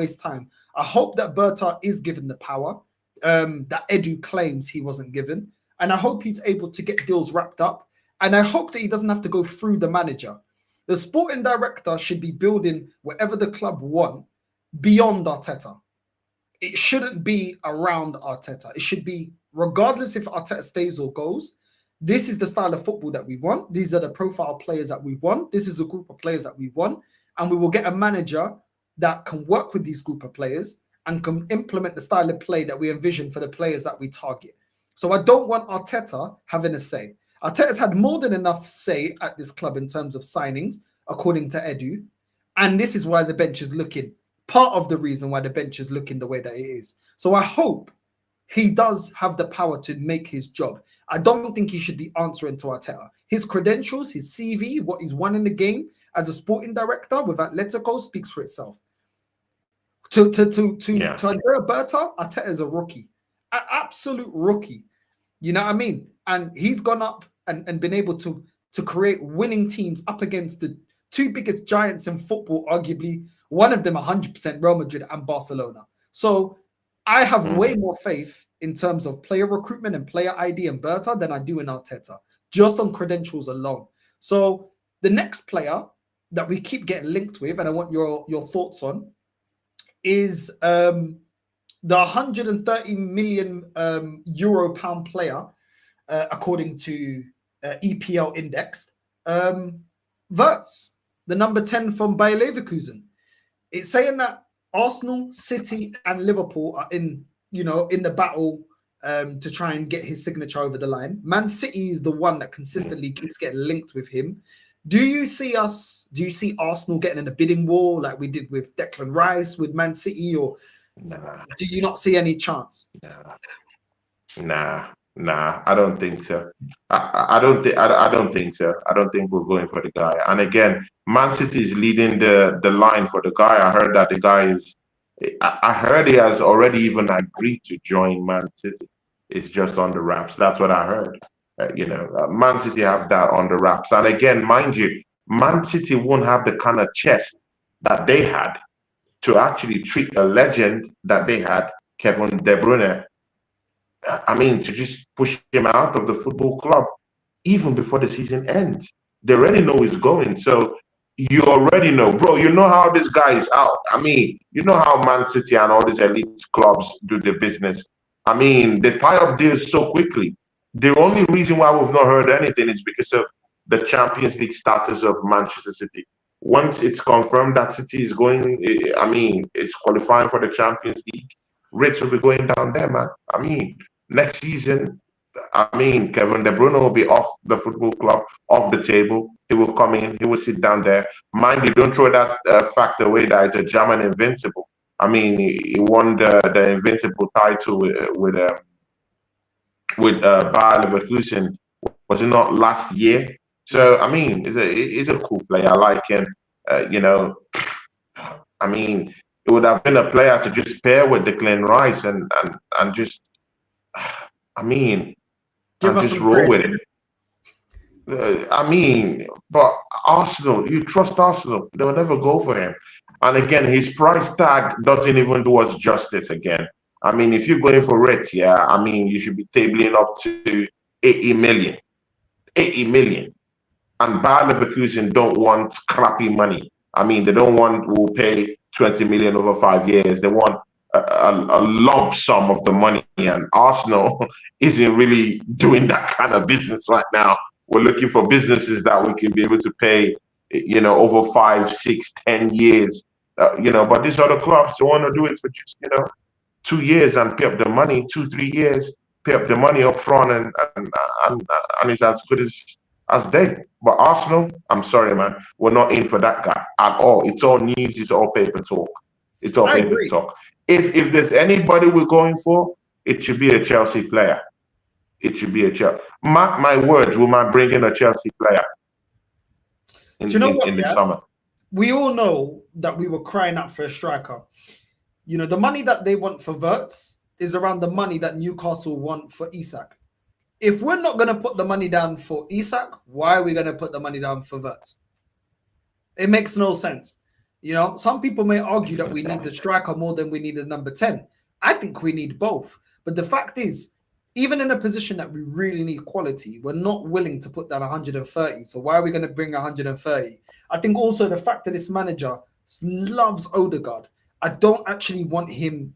I hope that Berta is given the power that Edu claims he wasn't given. And I hope he's able to get deals wrapped up. And I hope that he doesn't have to go through the manager. The sporting director should be building whatever the club want beyond Arteta. It shouldn't be around Arteta. It should be, regardless if Arteta stays or goes, this is the style of football that we want. These are the profile players that we want. This is a group of players that we want. And we will get a manager that can work with these group of players and can implement the style of play that we envision for the players that we target. So I don't want Arteta having a say. Arteta's had more than enough say at this club in terms of signings, according to Edu. And this is why the bench is looking, part of the reason why the bench is looking the way that it is. So I hope he does have the power to make his job. I don't think he should be answering to Arteta. His credentials, his CV, what he's won in the game, as a sporting director with Atletico speaks for itself. To Andrea Berta, Arteta is a rookie, an absolute rookie. You know what I mean? And he's gone up and been able to create winning teams up against the two biggest giants in football, arguably one of them 100% Real Madrid and Barcelona. So I have way more faith in terms of player recruitment and player ID and Berta than I do in Arteta, just on credentials alone. So the next player that we keep getting linked with, and I want your thoughts on, is the 130 million euro-pound player, according to EPL Index, VIDS, the number 10 from Bayer Leverkusen. It's saying that Arsenal, City, and Liverpool are in the battle to try and get his signature over the line. Man City is the one that consistently keeps getting linked with him. Do you see Arsenal getting in a bidding war like we did with Declan Rice with Man City, or do you not see any chance? Nah, I don't think so. I don't think so. I don't think we're going for the guy. And again, Man City is leading the line for the guy. I heard that the guy is. I heard he has already even agreed to join Man City. It's just on the wraps. That's what I heard. Man City have that on the wraps. And again, mind you, Man City won't have the kind of chest that they had to actually treat a legend that they had, Kevin De Bruyne. I mean, to just push him out of the football club even before the season ends. They already know he's going. So you already know, bro, you know how this guy is out. I mean, you know how Man City and all these elite clubs do the business. I mean, they tie up deals so quickly. The only reason why we've not heard anything is because of the Champions League status of Manchester City. Once it's confirmed that City is going, it's qualifying for the Champions League, rates will be going down there, man. I mean, next season, Kevin De Bruyne will be off the football club, off the table. He will come in, he will sit down there. Mind you, don't throw that fact away that it's a German invincible. I mean, he won the invincible title with Bayer Leverkusen, was it not last year? So I mean, he's a cool player. I like him. I mean, it would have been a player to just pair with Declan Rice and just, just roll with it. But Arsenal, you trust Arsenal? They will never go for him. And again, his price tag doesn't even do us justice again. I mean, if you're going for it, you should be tabling up to 80 million. 80 million. And Bayer Leverkusen don't want crappy money. I mean, they don't want we'll pay 20 million over 5 years. They want a lump sum of the money. And Arsenal isn't really doing that kind of business right now. We're looking for businesses that we can be able to pay, over 5, 6, 10 years. But these other clubs, they want to do it for just, 2 years and pay up the money, 2, 3 years, pay up the money up front, and it's as good as they. But Arsenal, I'm sorry, man, we're not in for that guy at all. It's all news, it's all paper talk. It's all paper talk. If there's anybody we're going for, it should be a Chelsea player. It should be a Chelsea. My words, we might bring in a Chelsea player in the summer. We all know that we were crying out for a striker. The money that they want for VIDS is around the money that Newcastle want for Isak. If we're not going to put the money down for Isak, why are we going to put the money down for VIDS? It makes no sense. Some people may argue that we need the striker more than we need the number 10. I think we need both. But the fact is, even in a position that we really need quality, we're not willing to put down 130. So why are we going to bring 130? I think also the fact that this manager loves Odegaard. I don't actually want him.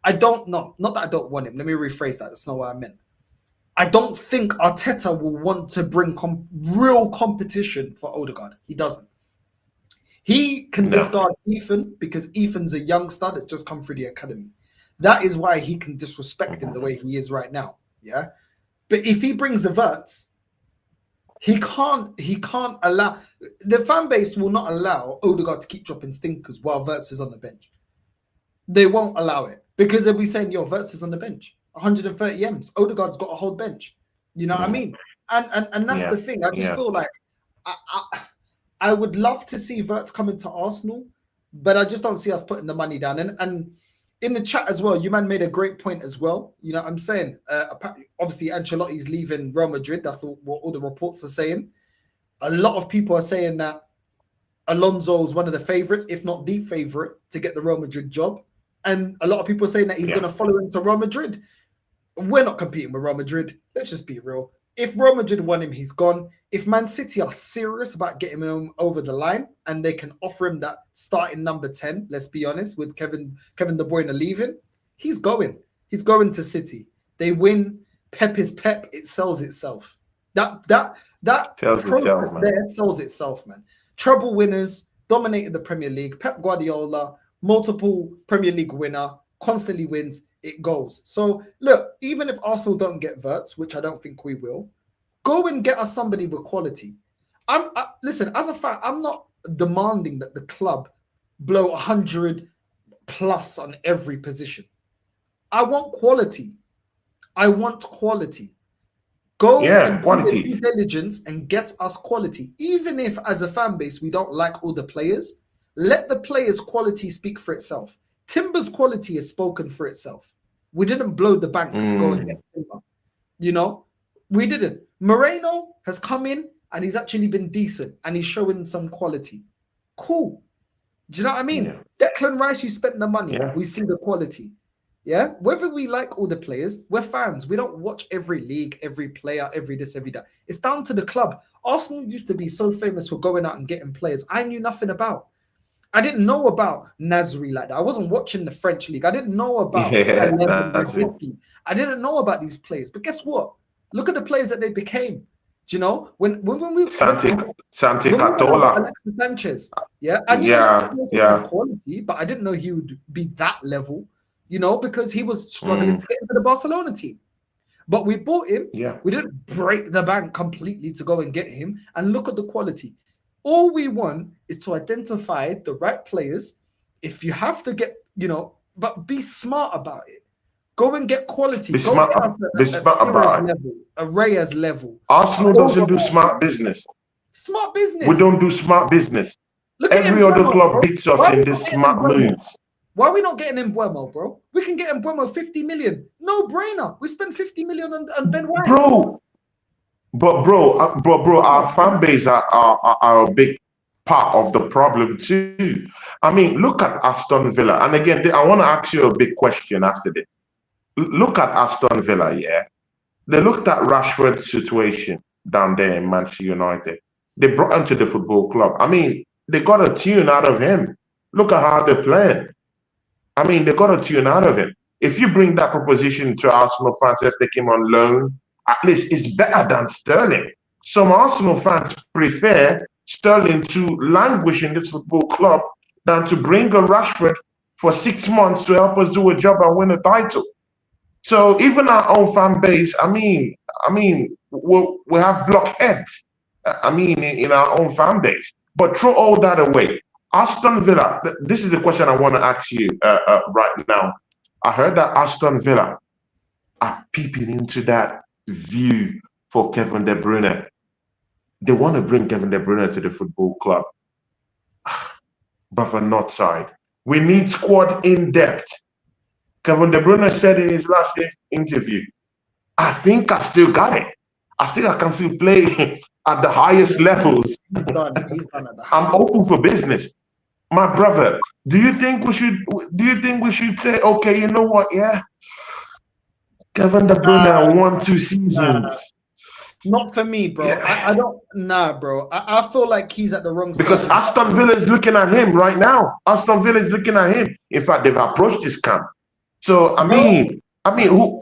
I don't know. Not that I don't want him. Let me rephrase that. That's not what I meant. I don't think Arteta will want to bring real competition for Odegaard. He doesn't. He can discard Ethan because Ethan's a youngster that's just come through the academy. That is why he can disrespect him the way he is right now. Yeah. But if he brings the VIDS, he can't allow, the fan base will not allow Odegaard to keep dropping stinkers while VIDS is on the bench. They won't allow it because they'll be saying, VIDS is on the bench. 130 M's. Odegaard's got a whole bench. You know what I mean? And that's the thing. I just feel like I would love to see Wirtz come into Arsenal, but I just don't see us putting the money down. And in the chat as well, you man made a great point as well. You know what I'm saying? Obviously, Ancelotti's leaving Real Madrid. That's what all the reports are saying. A lot of people are saying that Alonso is one of the favourites, if not the favourite, to get the Real Madrid job. And a lot of people are saying that he's going to follow him to Real Madrid. We're not competing with Real Madrid. Let's just be real. If Real Madrid want him, he's gone. If Man City are serious about getting him over the line and they can offer him that starting number 10, let's be honest, with Kevin De Bruyne leaving, he's going. He's going to City. They win. Pep is Pep. It sells itself. That process there sells itself, man. Treble winners, dominated the Premier League. Pep Guardiola, multiple Premier League winner, constantly wins. It goes. So look, even if Arsenal don't get Wirtz, which I don't think we will, go and get us somebody with quality. Listen, as a fan, I'm not demanding that the club blow 100 plus on every position. I want quality. I want quality. Go and do due diligence and get us quality. Even if as a fan base, we don't like all the players, let the players' quality speak for itself. Timber's quality is spoken for itself. We didn't blow the bank to go and get Timber. You know, we didn't. Moreno has come in and he's actually been decent and he's showing some quality. Cool. Do you know what I mean? Yeah. Declan Rice, you spent the money. Yeah. We see the quality. Yeah. Whether we like all the players, we're fans. We don't watch every league, every player, every this, every that. It's down to the club. Arsenal used to be so famous for going out and getting players I knew nothing about. I didn't know about Nasri like that. I wasn't watching the French league. I didn't know about I didn't know about these players. But guess what? Look at the players that they became. Do you know when we Santi Catola, Alexis Sanchez? Yeah, I knew Alexis had quality, but I didn't know he would be that level. You know, because he was struggling to get into the Barcelona team. But we bought him. Yeah, we didn't break the bank completely to go and get him. And look at the quality. All we want is to identify the right players. If you have to get, you know, but be smart about it. Go and get quality. Be smart about it. A Reyes level. Arsenal doesn't do smart business. Smart business. We don't do smart business. Look Every other club beats us in this smart moves. Why are we not getting Mbeumo, bro? We can get Mbeumo 50 million. No brainer. We spent 50 million on Ben White. Bro, our fan base are a big part of the problem too. I mean, look at Aston Villa. And again, I want to ask you a big question after this. Look at Aston Villa, yeah? They looked at Rashford's situation down there in Manchester United. They brought him to the football club. I mean, they got a tune out of him. Look at how they're playing. I mean, they got a tune out of him. If you bring that proposition to Arsenal fans, let's take him on loan, at least it's better than Sterling. Some Arsenal fans prefer Sterling to languish in this football club than to bring a Rashford for 6 months to help us do a job and win a title. So even our own fan base, I mean, we have blockheads. I mean, in our own fan base. But throw all that away. Aston Villa. This is the question I want to ask you right now. I heard that Aston Villa are peeping into that view for Kevin De Bruyne. They want to bring Kevin De Bruyne to the football club. But for not side, we need squad in depth. Kevin De Bruyne said in his last interview, I think I still got it. I think I can still play at the highest levels. He's done at the highest. I'm open for business. My brother, do you think we should say, okay, you know what, yeah? Kevin De Bruyne won 2 seasons. Not for me, bro. Yeah. I don't, bro. I feel like he's at the wrong side. Because Aston Villa is looking at him right now. Aston Villa is looking at him. In fact, they've approached this camp. So, I mean, who?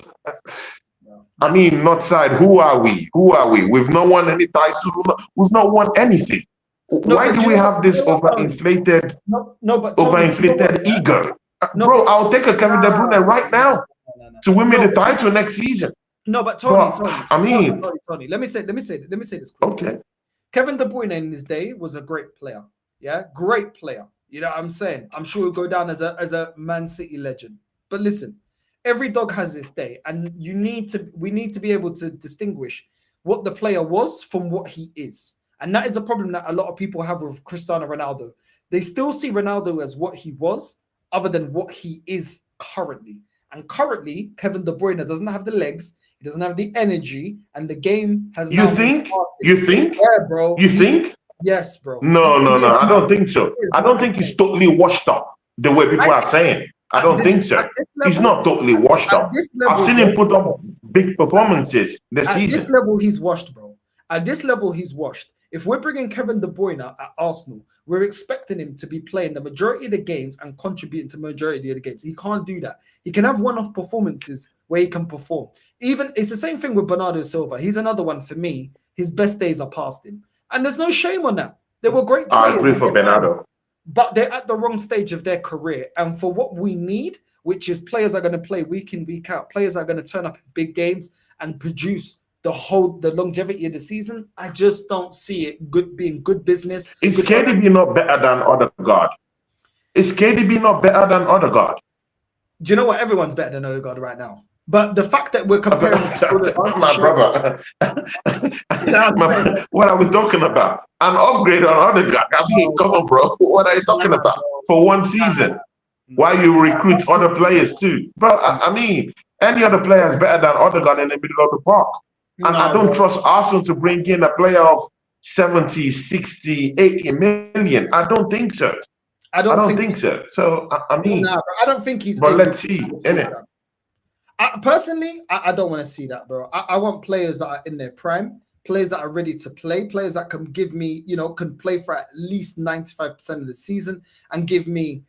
I mean, not side. Who are we? We've not won any title. We've not won anything. Why do we have this overinflated ego? Bro, I'll take a Kevin De Bruyne right now to win me the title next season. No, but Tony, Tony. Let me say this quickly. Okay. Kevin De Bruyne in his day was a great player. Yeah, great player. You know what I'm saying? I'm sure he'll go down as a Man City legend. But listen, every dog has its day, and we need to be able to distinguish what the player was from what he is. And that is a problem that a lot of people have with Cristiano Ronaldo. They still see Ronaldo as what he was, other than what he is currently. And currently, Kevin De Bruyne doesn't have the legs, he doesn't have the energy, and the game has You now think? been You think? yeah, bro. You think? Yes, bro. No, no, no. I don't think so. I don't think he's totally washed up the way people are saying. I don't think so. He's not totally washed up. I've seen him put up big performances this season. At this level, he's washed, bro. At this level, he's washed. If we're bringing Kevin De Bruyne at Arsenal, we're expecting him to be playing the majority of the games and contributing to the majority of the games. He can't do that. He can have one-off performances where he can perform. Even it's the same thing with Bernardo Silva. He's another one for me. His best days are past him. And there's no shame on that. They were great players. I agree for Bernardo. But they're at the wrong stage of their career. And for what we need, which is players are going to play week in, week out, players are going to turn up in big games and produce the longevity of the season, I just don't see it being good business. Is KDB not better than Odegaard? Is KDB not better than Odegaard? Do you know what? Everyone's better than Odegaard right now. But the fact that we're comparing my brother, what are we talking about? An upgrade on Odegaard? I mean, come on, bro. What are you talking about? For one season, why you recruit other players too, bro? I mean, any other player is better than Odegaard in the middle of the park. And I don't trust Arsenal to bring in a player of 70, 60, 80 million. I don't think so. I don't think so. So, I mean, I don't think he's. But let's see, innit? Personally, I don't want to see that, bro. I want players that are in their prime, players that are ready to play, players that can give me, can play for at least 95% of the season and give me,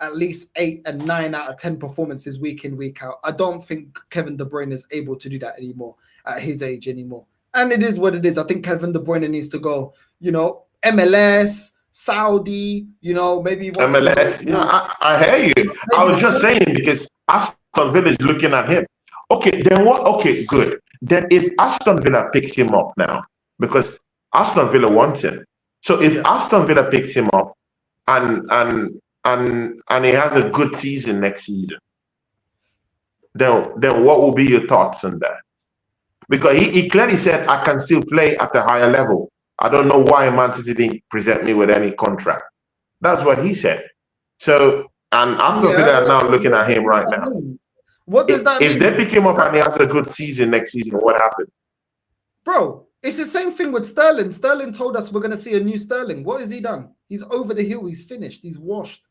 at least 8 and 9 out of 10 performances week in, week out. I don't think Kevin De Bruyne is able to do that anymore at his age anymore. And it is what it is. I think Kevin De Bruyne needs to go, MLS, Saudi, maybe MLS. Yeah, I hear you. I was just saying because Aston Villa is looking at him. Okay, then what? Okay, good. Then if Aston Villa picks him up now, because Aston Villa wants him. So if Aston Villa picks him up and he has a good season next season, then what will be your thoughts on that? Because he clearly said, I can still play at a higher level. I don't know why Man City didn't present me with any contract. That's what he said. So, and Aston Villa are now looking at him right now. What does that mean? If they pick him up and he has a good season next season, what happened? Bro, it's the same thing with Sterling. Sterling told us we're going to see a new Sterling. What has he done? He's over the hill. He's finished. He's washed.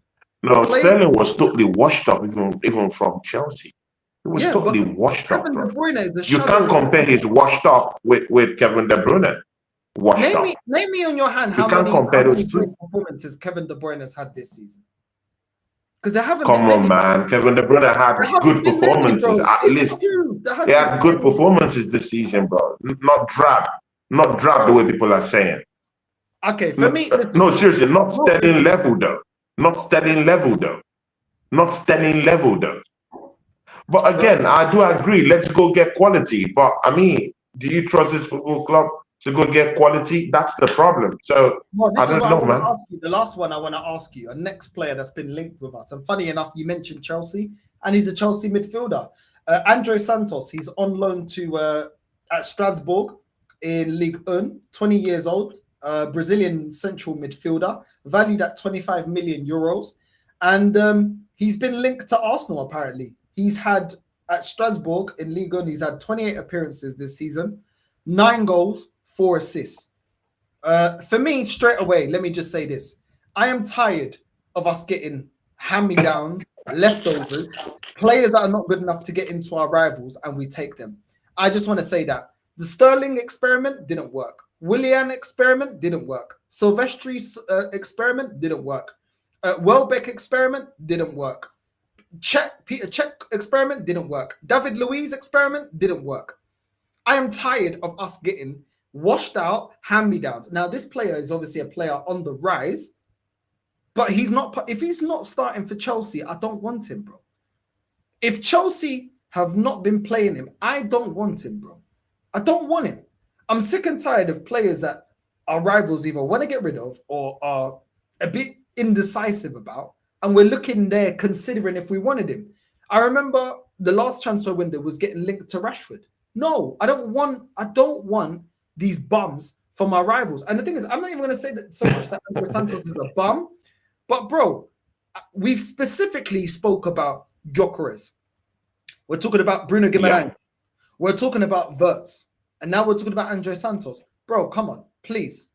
No, Sterling was totally washed up even from Chelsea. He was totally washed up. Kevin De Bruyne is you can't compare his washed up with Kevin De Bruyne. Name me on your hand how many great performances Kevin De Bruyne has had this season. Because they haven't. Come on, man. Kevin De Bruyne had good performances. At least he had good performances this season, bro. Not drab the way people are saying. Okay, for me, no, seriously, not Sterling level though. Not Sterling level though. Not Sterling level though. But again, I do agree. Let's go get quality. But I mean, do you trust this football club to go get quality? That's the problem. So I don't know, man. The last one I want to ask you, a next player that's been linked with us. And funny enough, you mentioned Chelsea, and he's a Chelsea midfielder. Andre Santos, he's on loan to at Strasbourg in Ligue 1, 20 years old, Brazilian central midfielder, valued at 25 million euros. And he's been linked to Arsenal, apparently. He's had, at Strasbourg in Ligue 1, he's had 28 appearances this season, 9 goals, 4 assists. For me, straight away, let me just say this. I am tired of us getting hand-me-downs, leftovers, players that are not good enough to get into our rivals, and we take them. I just want to say that. The Sterling experiment didn't work. Willian experiment didn't work. Silvestri's experiment didn't work. Welbeck experiment didn't work. Peter Cech experiment didn't work. David Luiz experiment didn't work. I am tired of us getting washed out hand-me-downs. Now, this player is obviously a player on the rise, but he's not. If he's not starting for Chelsea, I don't want him, bro. If Chelsea have not been playing him, I don't want him, bro. I don't want him. I'm sick and tired of players that our rivals either want to get rid of or are a bit indecisive about, and we're looking there considering if we wanted him. I remember the last transfer window was getting linked to Rashford. No, I don't want these bums from our rivals. And the thing is, I'm not even going to say that so much that Andre Santos is a bum, but bro, we've specifically spoke about Gyökeres. We're talking about Bruno Guimaraes. Yeah. We're talking about VIDS. And now we're talking about Andre Santos. Bro, come on, please.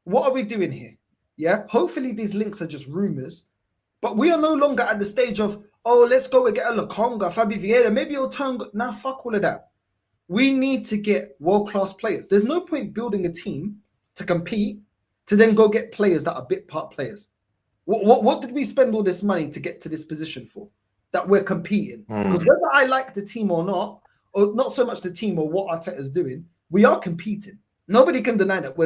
What are we doing here? Yeah, hopefully these links are just rumors, but we are no longer at the stage of, oh, let's go and get a Lokonga, Fabi Vieira. Maybe he'll turn. Nah, fuck all of that. We need to get world-class players. There's no point building a team to compete to then go get players that are bit part players. What did we spend all this money to get to this position for? That we're competing. Because whether I like the team or not so much the team or what Arteta is doing, we are competing. Nobody can deny that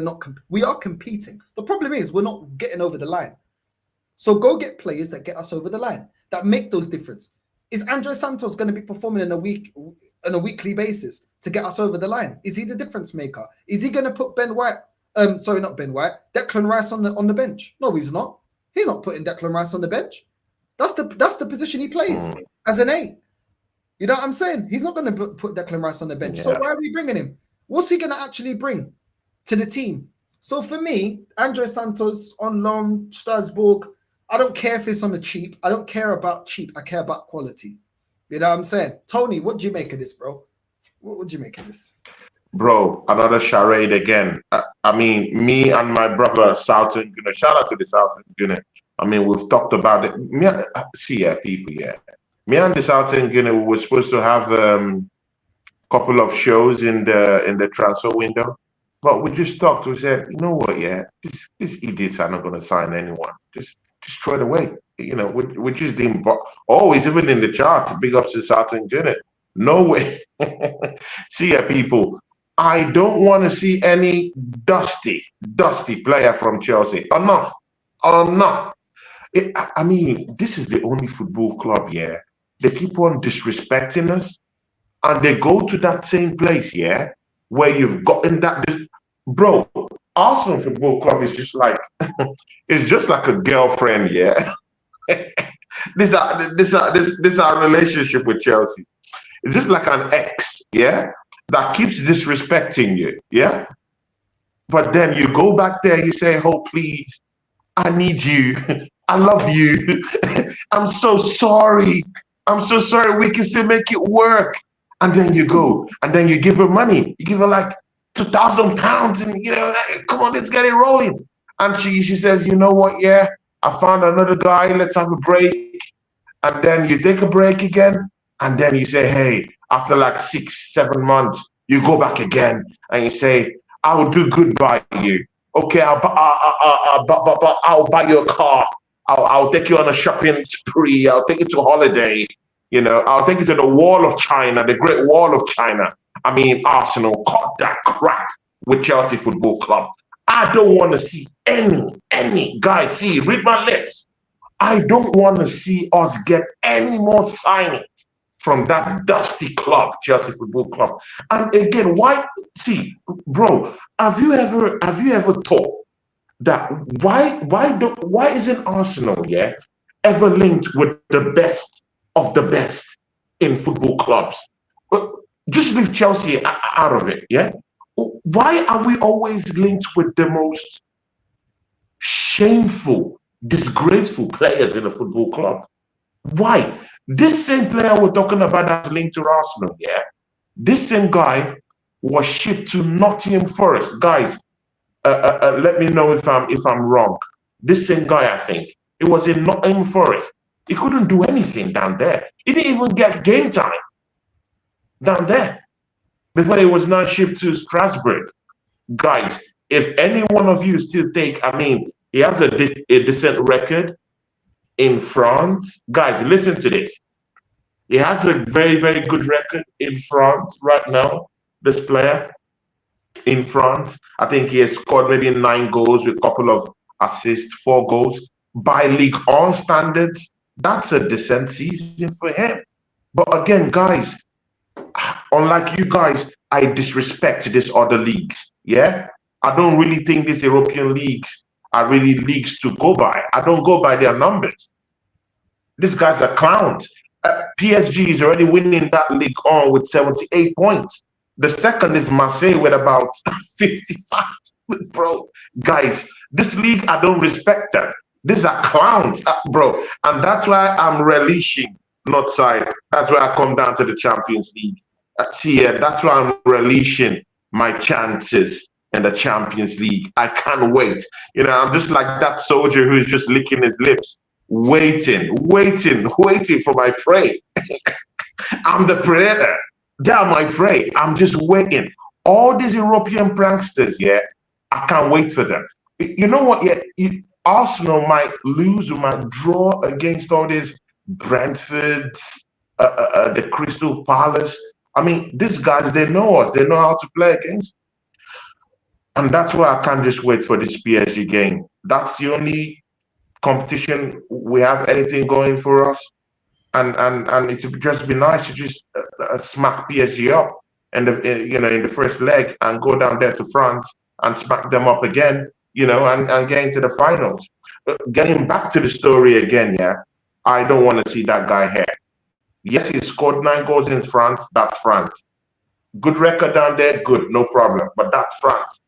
we are competing. The problem is we're not getting over the line. So go get players that get us over the line, that make those difference. Is Andre Santos going to be performing on a weekly basis to get us over the line? Is he the difference maker? Is he going to put Declan Rice on the bench? No, he's not. He's not putting Declan Rice on the bench. That's the position he plays as an 8. You know what I'm saying? He's not going to put Declan Rice on the bench. Yeah. So why are we bringing him? What's he going to actually bring to the team? So for me, Andre Santos on loan, Strasbourg, I don't care if it's on the cheap. I don't care about cheap. I care about quality. You know what I'm saying? Tony, what do you make of this, bro? What do you make of this? Bro, another charade again. I mean, me and my brother, Southern Guinea, shout out to the Southern Guinea. I mean, we've talked about it. Me and the Southern Guinea, we were supposed to have couple of shows in the transfer window, but we just talked. We said, you know what, these idiots are not going to sign anyone. Just throw it away. You know, we just didn't. Always, even in the chart, big ups to Southern Guinea. No way. See ya, people. I don't want to see any dusty player from Chelsea. Enough. I mean, this is the only football club, they keep on disrespecting us. And they go to that same place, where you've gotten that. Bro, Arsenal Football Club is just like it's just like a girlfriend, This our relationship with Chelsea. It's just like an ex, that keeps disrespecting you, But then you go back there, you say, "Oh, please, I need you. I love you. I'm so sorry. We can still make it work." And then you go, and then you give her money. You give her like £2,000, and come on, let's get it rolling. And she says, you know what? I found another guy. Let's have a break. And then you take a break again, and then you say, hey, after like 6-7 months, you go back again, and you say, I will do good by you. Okay, I'll buy you a car. I'll take you on a shopping spree. I'll take you to holiday. I'll take you to the Wall of China, the Great Wall of China. I mean, Arsenal caught that crap with Chelsea Football Club. I don't want to see any guys. See, read my lips. I don't want to see us get any more signings from that dusty club, Chelsea Football Club. And again, why? See, bro, have you ever thought that why isn't Arsenal ever linked with the best of the best in football clubs? Just leave Chelsea out of it, Why are we always linked with the most shameful, disgraceful players in a football club? Why? This same player we're talking about that's linked to Arsenal, this same guy was shipped to Nottingham Forest. Guys, let me know if I'm wrong. This same guy, I think, it was in Nottingham Forest. He couldn't do anything down there. He didn't even get game time down there before he was now shipped to Strasbourg. Guys, if any one of you still think, I mean, he has a decent record in France. Guys, listen to this. He has a very, very good record in France right now, this player in France. I think he has scored maybe 9 goals with a couple of assists, 4 goals. By Ligue 1 standards, that's a decent season for him. But again, guys, unlike you guys, I disrespect these other leagues. I don't really think these European leagues are really leagues to go by. I don't go by their numbers. These guys are clowns. PSG is already winning that league on with 78 points. The second is Marseille with about 55. bro, guys, this league, I don't respect them. These are clowns, bro. And that's why I'm relishing, not side. That's why I come down to the Champions League. See, that's why I'm relishing my chances in the Champions League. I can't wait. You know, I'm just like that soldier who's just licking his lips, waiting for my prey. I'm the predator. They're my prey. I'm just waiting. All these European pranksters, yeah, I can't wait for them. You know what? Yeah, Arsenal might lose or might draw against all these Brentfords, the Crystal Palace. I mean, these guys, they know us. They know how to play against. And that's why I can't just wait for this PSG game. That's the only competition we have anything going for us. And it would just be nice to just smack PSG up in the first leg and go down there to France and smack them up again, and get into the finals. Getting back to the story again, yeah, I don't want to see that guy here. Yes, he scored 9 goals in France. That's France. Good record down there, good, no problem. But that's France.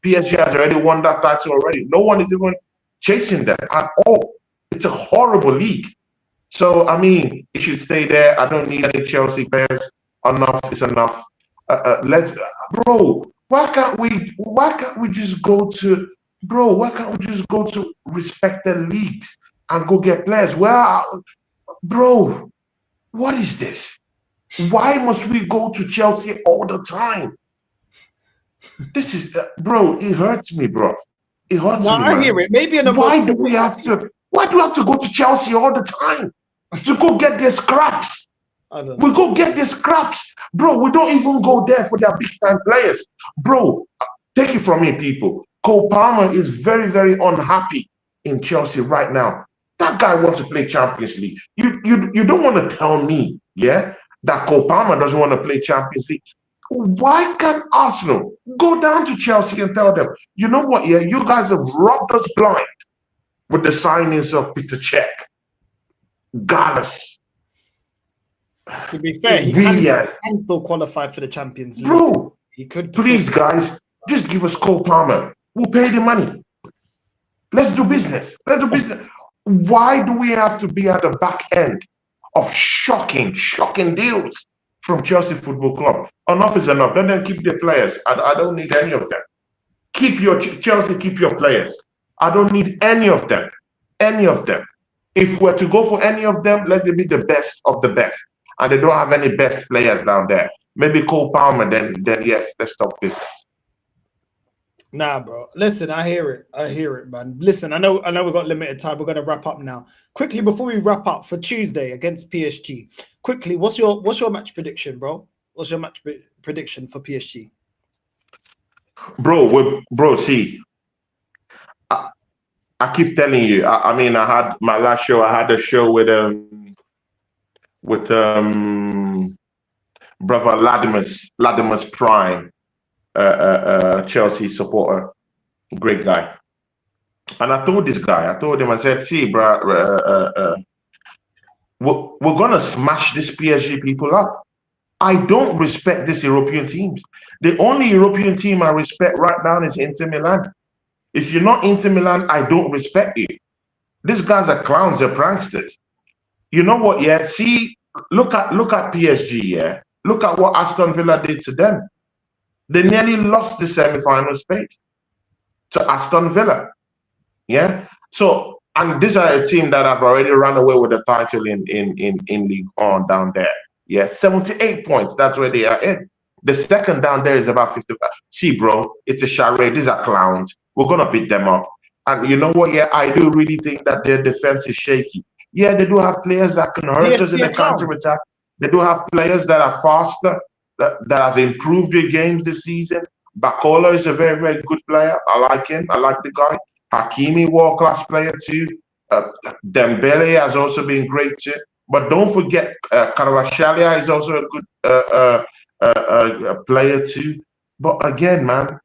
PSG has already won that title already. No one is even chasing them at all. It's a horrible league. So, I mean, it should stay there. I don't need any Chelsea players. Enough is enough. Bro, why can't we just go to respected leagues and go get players? Well, bro, what is this? Why must we go to Chelsea all the time? This is, bro, it hurts me, bro. It hurts me, I hear it. Maybe why do we have to go to Chelsea all the time to go get their scraps? We go get their scraps. Bro, we don't even go there for their big-time players. Bro, take it from me, people. Cole Palmer is very, very unhappy in Chelsea right now. That guy wants to play Champions League. You don't want to tell me, yeah, that Cole Palmer doesn't want to play Champions League. Why can't Arsenal go down to Chelsea and tell them, you know what, yeah, you guys have robbed us blind with the signings of Peter Cech, Gallas. To be fair, he can still qualify for the Champions League. Bro, he could. Please, guys, just give us Cole Palmer. We'll pay the money. Let's do business. Why do we have to be at the back end of shocking deals from Chelsea Football Club? Enough is enough. Let them keep their players. I don't need any of them. Keep your Chelsea, keep your players. I don't need any of them. Any of them. If we're to go for any of them, let them be the best of the best. And they don't have any best players down there. Maybe Cole Palmer, then yes, let's talk business. Nah, bro. Listen, I hear it, man. Listen, I know we've got limited time. We're gonna wrap up now. Quickly, before we wrap up for Tuesday against PSG, quickly, what's your match prediction, bro? What's your match prediction for PSG? Bro, see, I keep telling you, I mean, I had my last show, I had a show with brother Latimer's Prime, Chelsea supporter, great guy. And I told him, I said, see, bro, we're gonna smash this PSG people up. I don't respect these European teams. The only European team I respect right now is Inter Milan. If you're not Inter Milan, I don't respect you. These guys are clowns, they're pranksters. You know what, yeah? See, look at PSG, yeah? Look at what Aston Villa did to them. They nearly lost the semi-final space to Aston Villa. Yeah? So, and these are a team that have already run away with the title in League One down there. Yeah, 78 points. That's where they are in. The second down there is about 50. See, bro, it's a charade. These are clowns. We're going to beat them up. And you know what? Yeah, I do really think that their defense is shaky. Yeah, they do have players that can hurt us in the counter-attack. They do have players that are faster, that have improved their games this season. Bakola is a very, very good player. I like him. I like the guy. Hakimi, world-class player too. Dembele has also been great too. But don't forget, Kvaratskhelia is also a good player too. But again, man,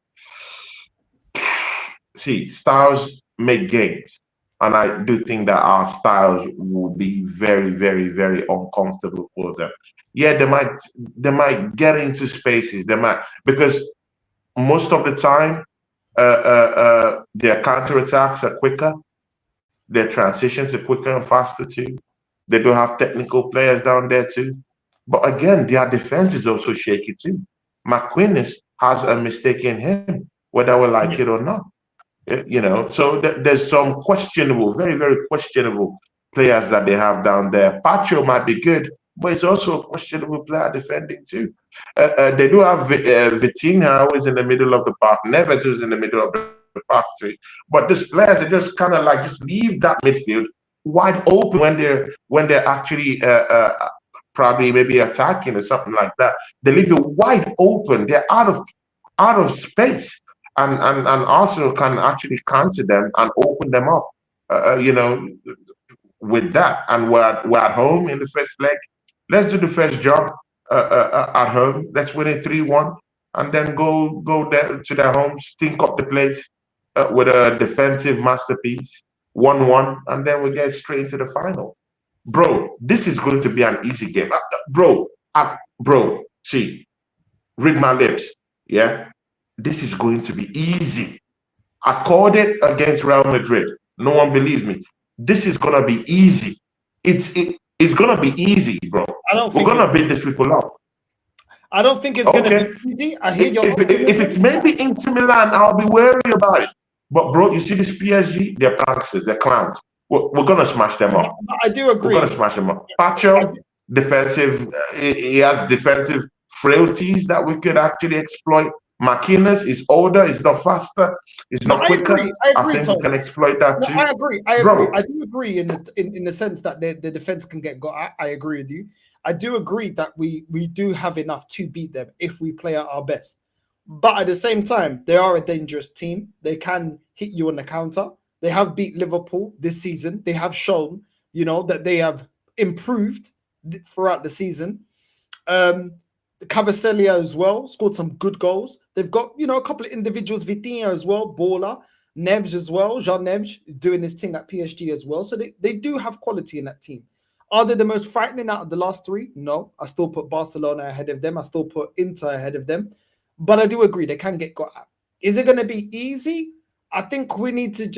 see, styles make games. And I do think that our styles will be very, very, very uncomfortable for them. Yeah, they might get into spaces. They might, because most of the time, Their counterattacks are quicker. Their transitions are quicker and faster too. They do have technical players down there too. But again, their defense is also shaky too. McQueen has a mistake in him, whether we like it or not. You know, so there's some questionable, very, very questionable players that they have down there. Pacho might be good, but it's also a questionable player defending too. They do have Vitinha, who is in the middle of the park. Neves, who's in the middle of the park too. But these players, they just kind of like just leave that midfield wide open when they're actually probably maybe attacking or something like that. They leave it wide open. They're out of space. And Arsenal can actually counter them and open them up, you know, with that. And we're at home in the first leg. Let's do the first job at home. Let's win it 3-1, and then go there to their home, stink up the place with a defensive masterpiece, 1-1, and then we get straight into the final. Bro, this is going to be an easy game. Bro, see, read my lips, yeah? This is going to be easy. I called it against Real Madrid. No one believes me. This is gonna be easy. It's gonna be easy, bro. We're gonna beat these people up. I don't think it's gonna be easy. I hear your. If it's maybe Inter Milan, I'll be wary about it. But bro, you see this PSG? They're pranksters. They're clowns. We're gonna smash them up. I do agree. We're gonna smash them up. Pacho, defensive. He has defensive frailties that we could actually exploit. McInnes is older, he's not faster, he's not quicker. I think we can exploit that too. I agree. I do agree in the sense that the defense can get got. I agree with you. I do agree that we do have enough to beat them if we play at our best. But at the same time, they are a dangerous team. They can hit you on the counter. They have beat Liverpool this season. They have shown, you know, that they have improved throughout the season. Cavacelia as well scored some good goals. They've got, you know, a couple of individuals, Vitinha as well, Baller, Neves as well, Jean Neves doing his thing at PSG as well. So they do have quality in that team. Are they the most frightening out of the last three? No. I still put Barcelona ahead of them. I still put Inter ahead of them. But I do agree they can get got at. Is it going to be easy? I think we need to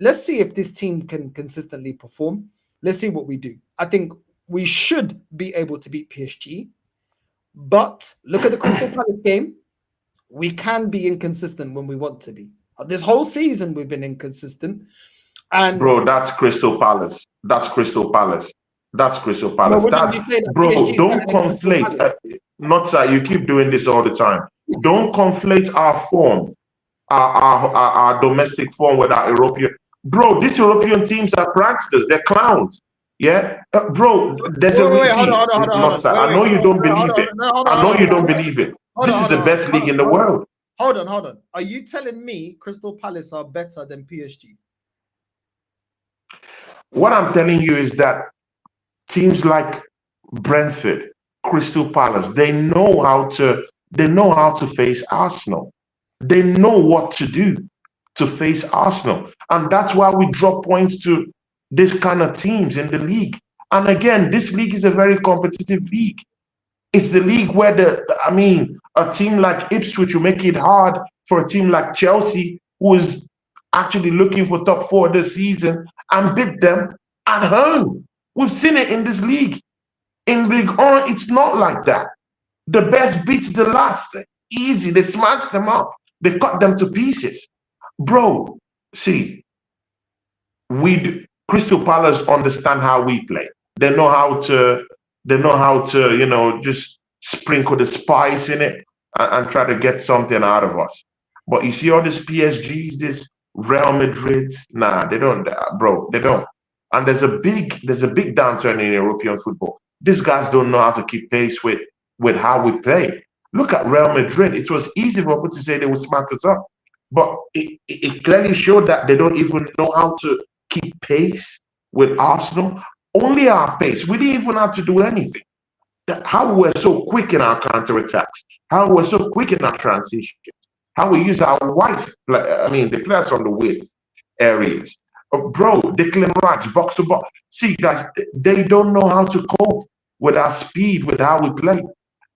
let's see if this team can consistently perform. Let's see what we do. I think we should be able to beat PSG. But look at the Crystal Palace game. We can be inconsistent when we want to be. This whole season we've been inconsistent. And bro, that's Crystal Palace. That's Crystal Palace. That's Crystal Palace. No, bro, don't conflate. Not that you keep doing this all the time. Don't conflate our form, our domestic form with our European. Bro, these European teams are pranksters. They're clowns. Yeah, bro, there's a reason. I know you don't believe it. I know you don't believe it. This is the best league in the world. Hold on. Are you telling me Crystal Palace are better than PSG? What I'm telling you is that teams like Brentford, Crystal Palace, they know how to face Arsenal. They know what to do to face Arsenal. And that's why we drop points to this kind of teams in the league. And again, this league is a very competitive league. It's the league where a team like Ipswich will make it hard for a team like Chelsea, who is actually looking for top 4 this season, and beat them at home. We've seen it in this league. In League 1, it's not like that. The best beats the last. Easy. They smash them up. They cut them to pieces. Bro, see, Crystal Palace understand how we play. They know how to, you know, just sprinkle the spice in it and try to get something out of us. But you see all these PSGs, this Real Madrid, nah, they don't, bro, they don't. And there's a big downturn in European football. These guys don't know how to keep pace with how we play. Look at Real Madrid. It was easy for people to say they would smack us up. But it clearly showed that they don't even know how to keep pace with Arsenal. Only our pace. We didn't even have to do anything. How we're so quick in our counterattacks. How we're so quick in our transitions. How we use our the players on the width areas. Bro, Declan Rice, box to box. See, guys, they don't know how to cope with our speed, with how we play.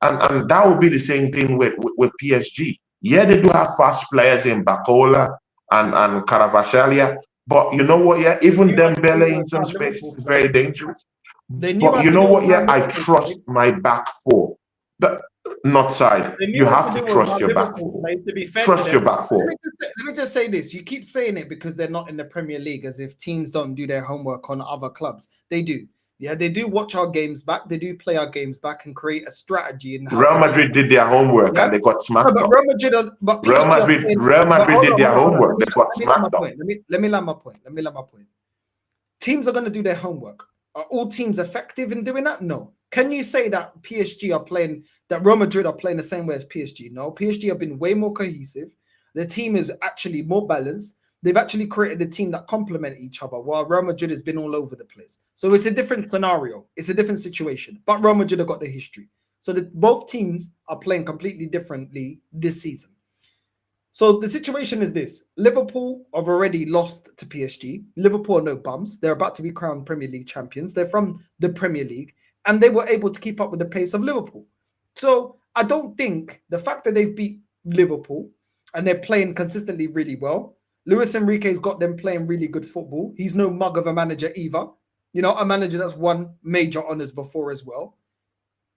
And that will be the same thing with PSG. Yeah, they do have fast players in Bacola and Caravaggio, but you know what? Yeah, even They knew how to do Dembele it in some around spaces Liverpool, is Floyd. very dangerous. They knew But how you to know do what? it Yeah, around I Liverpool, trust Floyd. my back four. The not side. They You knew how to have to do it trust around your back Liverpool, four. mate, to be fair to Trust your them. back four. Let me just say this. You keep saying it because they're not in the Premier League, as if teams don't do their homework on other clubs. They do. Yeah, they do watch our games back. They do play our games back and create a strategy in how Real to beat Madrid them. did their homework Yeah? and they got No, smacked but up. Real Madrid, but Real PSG are Madrid, playing. Real But Madrid did their hold on. homework. They got Let me land my smacked up. point. Let me land my point. Let me land my point. Teams are going to do their homework. Are all teams effective in doing that? No. Can you say that PSG are playing, that Real Madrid are playing the same way as PSG? No. PSG have been way more cohesive. The team is actually more balanced. They've actually created a team that complement each other, while Real Madrid has been all over the place. So it's a different scenario. It's a different situation. But Real Madrid have got the history. So both teams are playing completely differently this season. So the situation is this: Liverpool have already lost to PSG. Liverpool are no bums. They're about to be crowned Premier League champions. They're from the Premier League, and they were able to keep up with the pace of Liverpool. So I don't think the fact that they've beat Liverpool and they're playing consistently really well. Luis Enrique's got them playing really good football. He's no mug of a manager either. You know, a manager that's won major honors before as well.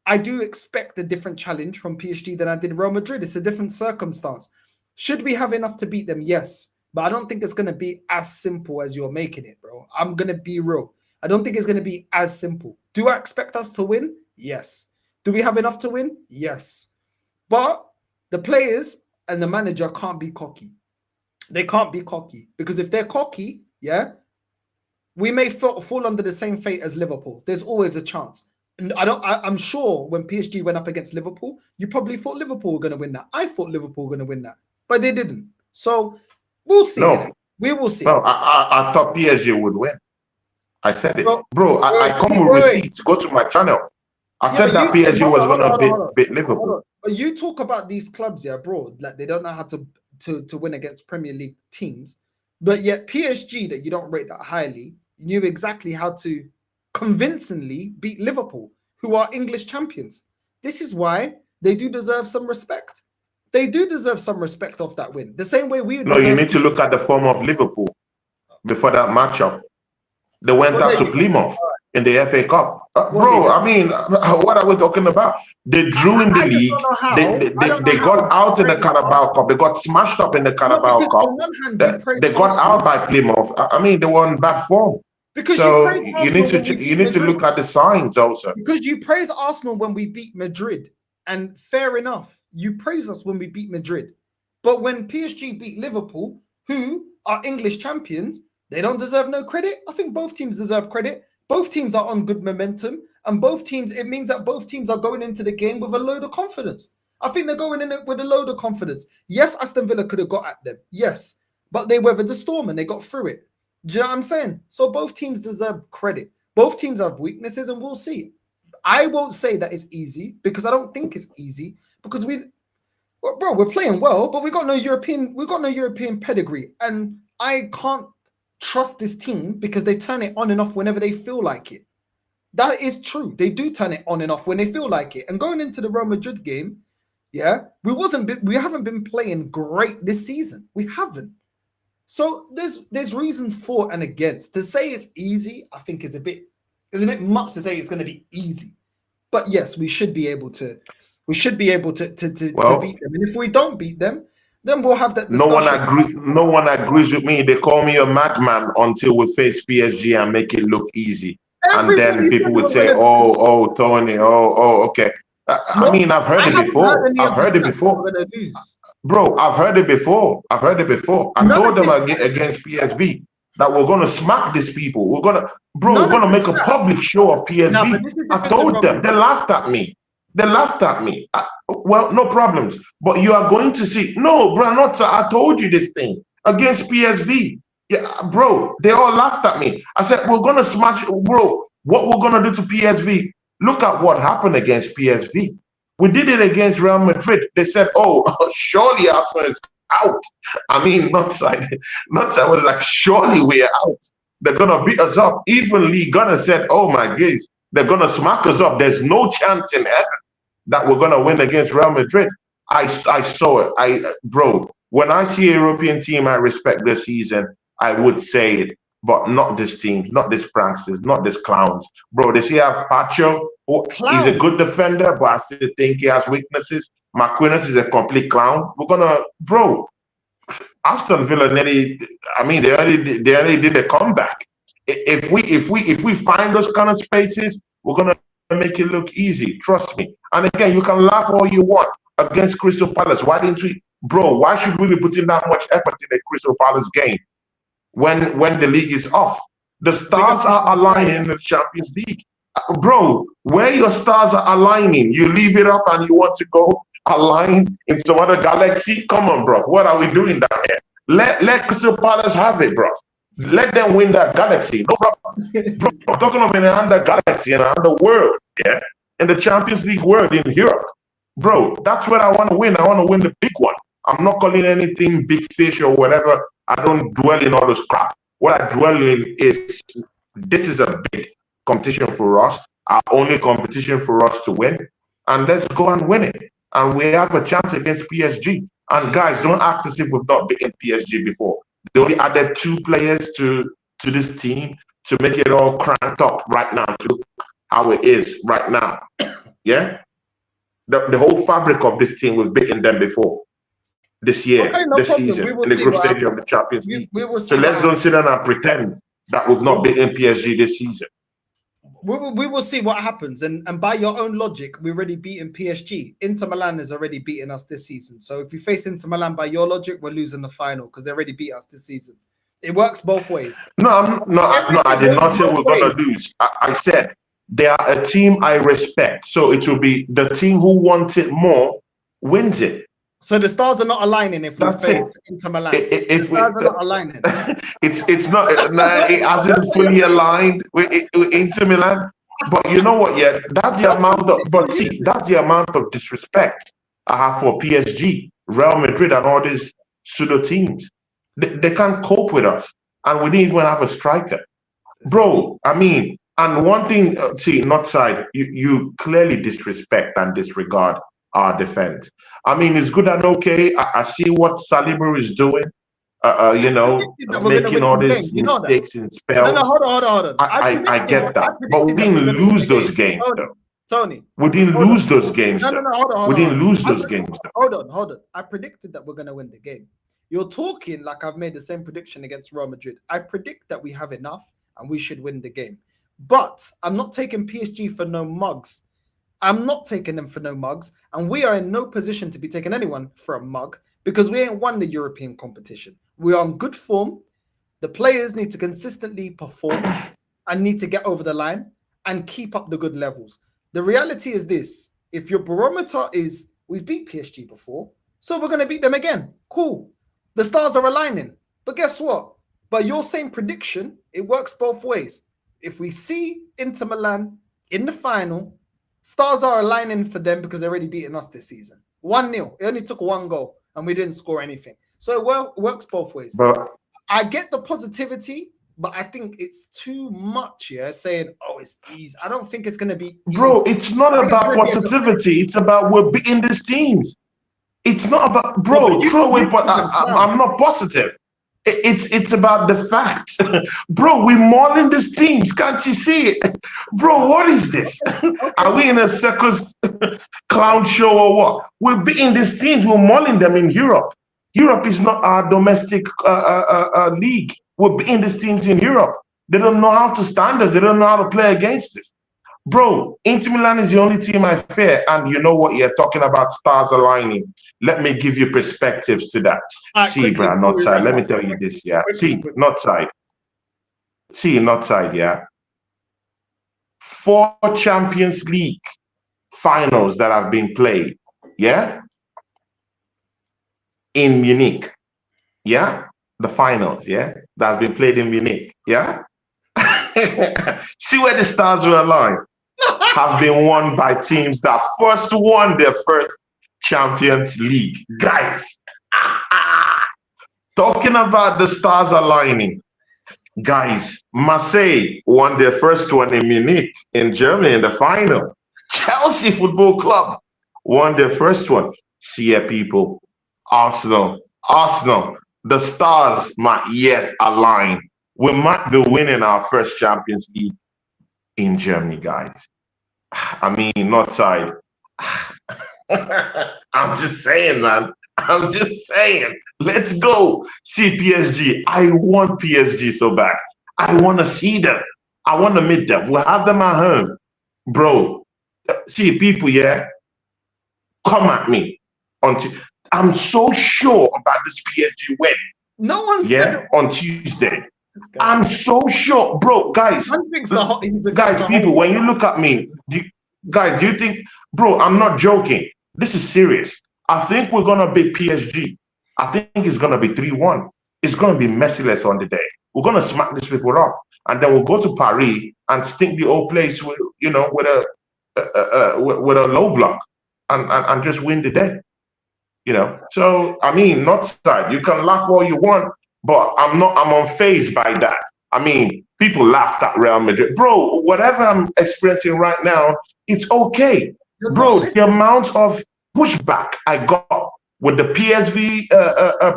I do expect a different challenge from PSG than I did Real Madrid. It's a different circumstance. Should we have enough to beat them? Yes. But I don't think it's going to be as simple as you're making it, bro. I'm going to be real. I don't think it's going to be as simple. Do I expect us to win? Yes. Do we have enough to win? Yes. But the players and the manager can't be cocky. They can't be cocky, because if they're cocky, yeah, we may fall under the same fate as Liverpool. There's always a chance. And I'm sure when PSG went up against Liverpool, you probably thought Liverpool were going to win that. I thought Liverpool were going to win that, but they didn't. So we'll see. No, we will see. no, I thought PSG would win. I said it, Well, bro. I come with receipts. Go to my channel. I said that PSG was gonna beat Liverpool. But you talk about these clubs, yeah, bro. Like they don't know how to win against Premier League teams, but yet PSG, that you don't rate that highly, knew exactly how to convincingly beat Liverpool, who are English champions. This is why they do deserve some respect. They do deserve some respect off that win. The same way we. No, you need to look at the form of Liverpool before that matchup. They went out to Plymouth in the FA Cup. Bro, I mean, what are we talking about? They drew in the league. They got out in the Carabao Cup. They got smashed up in the Carabao Cup. They got out by Plymouth. I mean, they were in bad form. Because so you need to look at the signs also. Because you praise Arsenal when we beat Madrid, and fair enough, you praise us when we beat Madrid. But when PSG beat Liverpool, who are English champions, they don't deserve no credit. I think both teams deserve credit. Both teams are on good momentum, and both teams, it means that both teams are going into the game with a load of confidence. I think they're going in it with a load of confidence. Yes, Aston Villa could have got at them. Yes, but they weathered the storm and they got through it. Do you know what I'm saying? So both teams deserve credit. Both teams have weaknesses, and we'll see. I won't say that it's easy, because I don't think it's easy, because we're playing well, but we got no European pedigree, and I can't trust this team because they turn it on and off whenever they feel like it. That is true. They do turn it on and off when they feel like it. And going into the Real Madrid game, yeah, we haven't been playing great this season. We haven't. So there's reasons for and against. To say it's easy, I think is a bit much to say it's going to be easy. But yes, we should be able to beat them. And if we don't beat them, then we'll have that discussion. No one agrees with me. They call me a madman until we face PSG and make it look easy. And then people would say, oh, Tony, okay. I mean, I've heard it before. Bro, I've heard it before. I told them against PSV that we're going to smack these people. We're going to make a public show of PSV. I told them. They laughed at me. Well, no problems. But you are going to see. No, bro, I told you this thing against PSV. Yeah, bro, they all laughed at me. I said, we're going to smash it. Bro, what we're going to do to PSV? Look at what happened against PSV. We did it against Real Madrid. They said, surely Arsenal is out. I mean, not side was like, surely we're out. They're going to beat us up. Even Lee Gunner said, oh my goodness, they're going to smack us up. There's no chance in heaven that we're going to win against Real Madrid. I saw it. Bro, when I see a European team I respect this season, I would say it. But not this team, not this pranksters, not this clowns. Bro, they see I have Pacho, who he's a good defender, but I still think he has weaknesses. McQuinness is a complete clown. We're gonna, bro, Aston Villa nearly, I mean, they only did a comeback. If we find those kind of spaces, we're gonna make it look easy. Trust me. And again, you can laugh all you want against Crystal Palace. Why didn't we, bro? Why should we be putting that much effort in a Crystal Palace game when the league is off? The stars are aligning in the Champions League, bro. Where your stars are aligning, you leave it up and you want to go align in some other galaxy. Come on, bro. What are we doing down here? Let Crystal Palace have it, bro. Let them win that galaxy. No problem. Bro, I'm talking of in another galaxy, in another world, yeah? In the Champions League world in Europe. Bro, that's what I want to win. I want to win the big one. I'm not calling anything big fish or whatever. I don't dwell in all this crap. What I dwell in is this is a big competition for us, our only competition for us to win. And let's go and win it. And we have a chance against PSG. And guys, don't act as if we've not beaten PSG before. They only added 2 players to this team to make it all cranked up right now, to look how it is right now. Yeah? The whole fabric of this team, we've beaten them before. This year, okay, no this problem. season, in the group stage of the Champions League. So let's don't sit down and pretend that we've not beaten PSG this season. We will see what happens, and by your own logic, we're already beaten PSG. Inter Milan has already beaten us this season. So if we face Inter Milan by your logic, we're losing the final because they already beat us this season. It works both ways. No, I did not say we're gonna lose. I said they are a team I respect. So it will be the team who wants it more wins it. So the stars are not aligning if we face Inter Milan. If the stars are not aligning. it's not. It hasn't fully aligned with Inter Milan. But you know what? Yeah, that's the amount of. But see, that's the amount of disrespect I have for PSG, Real Madrid, and all these pseudo teams. They can't cope with us, and we didn't even have a striker, bro. I mean, and one thing, see, not side. You clearly disrespect and disregard our defense. I mean, it's good and okay. I see what Saliba is doing. You know, making all these mistakes in spells. No, hold on. I get that, but we didn't lose those games, though. Tony, we didn't lose those games. No, hold on. We didn't lose those games. Hold on. I predicted that we're going to win the game. You're talking like I've made the same prediction against Real Madrid. I predict that we have enough and we should win the game. But I'm not taking PSG for no mugs. I'm not taking them for no mugs, and we are in no position to be taking anyone for a mug because we ain't won the European competition. We are on good form. The players need to consistently perform and need to get over the line and keep up the good levels. The reality is this: if your barometer is we've beat PSG before, so we're going to beat them again. Cool. The stars are aligning. But guess what? By your same prediction, it works both ways. If we see Inter Milan in the final, stars are aligning for them because they're already beating us this season. 1-0. It only took 1 goal and we didn't score anything. So it works both ways. But I get the positivity, but I think it's too much, saying, oh, it's easy. I don't think it's going to be easy. Bro, it's not about positivity. It's about we're beating these teams. It's not about, bro, throw away, but I'm not positive. It's about the fact. Bro, we're mauling these teams. Can't you see it? Bro, what is this? Are we in a circus clown show or what? We're beating these teams. We're mauling them in Europe. Europe is not our domestic league. We're beating these teams in Europe. They don't know how to stand us. They don't know how to play against us. Bro, Inter Milan is the only team I fear. And you know what? You're talking about stars aligning. Let me give you perspectives to that. See, bro, not side. Let me tell you this, yeah. See, not side. See, not side, yeah. 4 Champions League finals that have been played, yeah? In Munich, yeah? The finals, yeah? That have been played in Munich, yeah? See where the stars were aligned. Have been won by teams that first won their first Champions League. Guys, talking about the stars aligning. Guys, Marseille won their first one in Munich in Germany in the final. Chelsea Football Club won their first one. See ya, people. Arsenal, the stars might yet align. We might be winning our first Champions League in Germany, guys. I mean, not side. I'm just saying, man. I'm just saying. Let's go. See PSG. I want PSG so bad. I want to see them. I want to meet them. We'll have them at home. Bro, see, people, yeah, come at me. I'm so sure about this PSG win. No one said on Tuesday. I'm so sure, bro, guys. Guys, people, when you look at me, do you think, bro, I'm not joking. This is serious. I think we're gonna beat PSG. I think it's gonna be 3-1. It's gonna be merciless on the day. We're gonna smack these people up, and then we'll go to Paris and stink the whole place with, with a low block, and just win the day. So I mean, not that you can laugh all you want, but I'm unfazed by that. I mean, people laughed at Real Madrid, bro. Whatever I'm experiencing right now, it's okay, bro. The amount of pushback I got with the PSV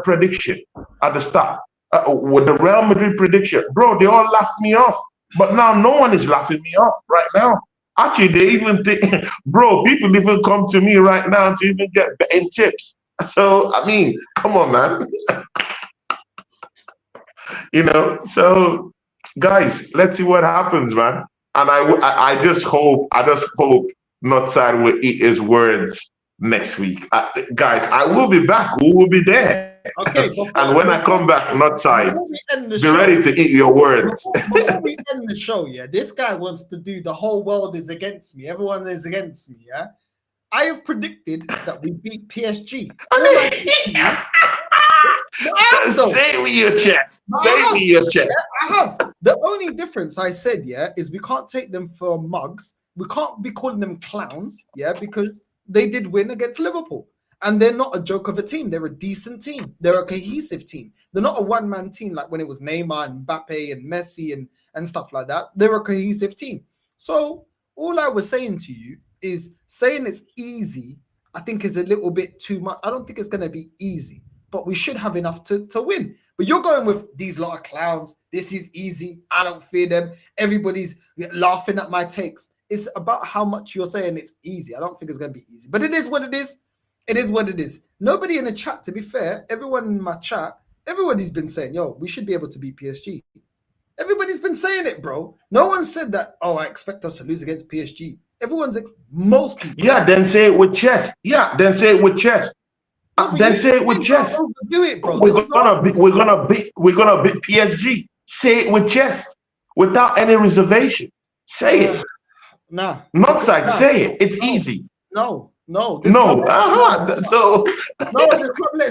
prediction at the start, with the Real Madrid prediction, bro, they all laughed me off. But now no one is laughing me off right now. Actually, they even think, bro, people even come to me right now to even get betting tips. So, I mean, come on, man. So, guys, let's see what happens, man. And I just hope Northside will eat his words next week. Guys, I will be back. We will be there. Okay. And when I come back, Northside, be ready to eat your words. Before we end the show, yeah, this guy wants to do the whole world is against me. Everyone is against me, yeah? I have predicted that we beat PSG. Say it with your chest. Say it with your chest. I have. The only difference I said, yeah, is we can't take them for mugs. We can't be calling them clowns, yeah, because they did win against Liverpool. And they're not a joke of a team. They're a decent team. They're a cohesive team. They're not a one-man team like when it was Neymar and Mbappe and Messi and stuff like that. They're a cohesive team. So all I was saying to you is saying it's easy, I think is a little bit too much. I don't think it's going to be easy, but we should have enough to win. But you're going with these lot of clowns. This is easy. I don't fear them. Everybody's laughing at my takes. It's about how much you're saying it's easy. I don't think it's going to be easy, but it is what it is. It is what it is. Nobody in the chat, to be fair, everyone in my chat, everybody's been saying, yo, we should be able to beat PSG. Everybody's been saying it, bro. No one said that, oh, I expect us to lose against PSG. Most people. Yeah, then say it with chest. Yeah, then say it with chest. Then say it with chest. Do it, bro. We're gonna beat PSG. Say it with chest, without any reservation. Say it. Nah. Northside, say it. It's easy. No. So that's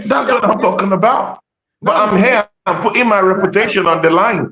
what I'm talking about. But I'm here. I'm putting my reputation on the line.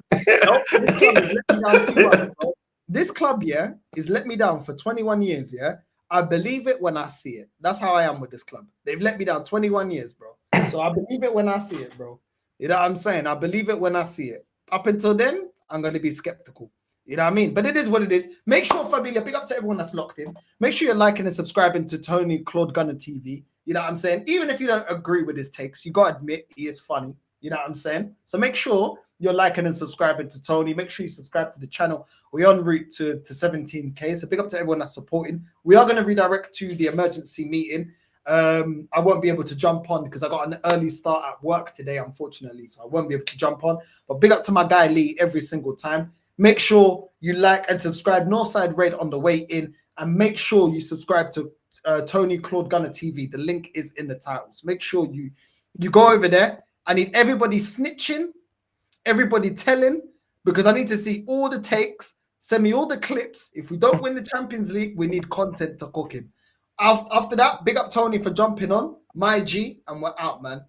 This club, yeah, is let me down for 21 years, yeah. I believe it when I see it. That's how I am with this club. They've let me down 21 years, bro. So I believe it when I see it, bro. You know what I'm saying? I believe it when I see it. Up until then, I'm going to be skeptical. You know what I mean? But it is what it is. Make sure, Familia, big up to everyone that's locked in. Make sure you're liking and subscribing to Tony Claude Gunner TV. You know what I'm saying? Even if you don't agree with his takes, you got to admit he is funny. You know what I'm saying? So make sure you're liking and subscribing to Tony. Make sure you subscribe to the channel. We're en route to 17K. So big up to everyone that's supporting. We are going to redirect to the emergency meeting. I won't be able to jump on because I got an early start at work today, unfortunately. So I won't be able to jump on. But big up to my guy Lee every single time. Make sure you like and subscribe. Northside Red on the way in. And make sure you subscribe to Tony Claude Gunner TV. The link is in the titles. Make sure you go over there. I need everybody snitching, everybody telling, because I need to see all the takes. Send me all the clips. If we don't win the Champions League, we need content to cook him. After that, big up Tony for jumping on. My G, and we're out, man.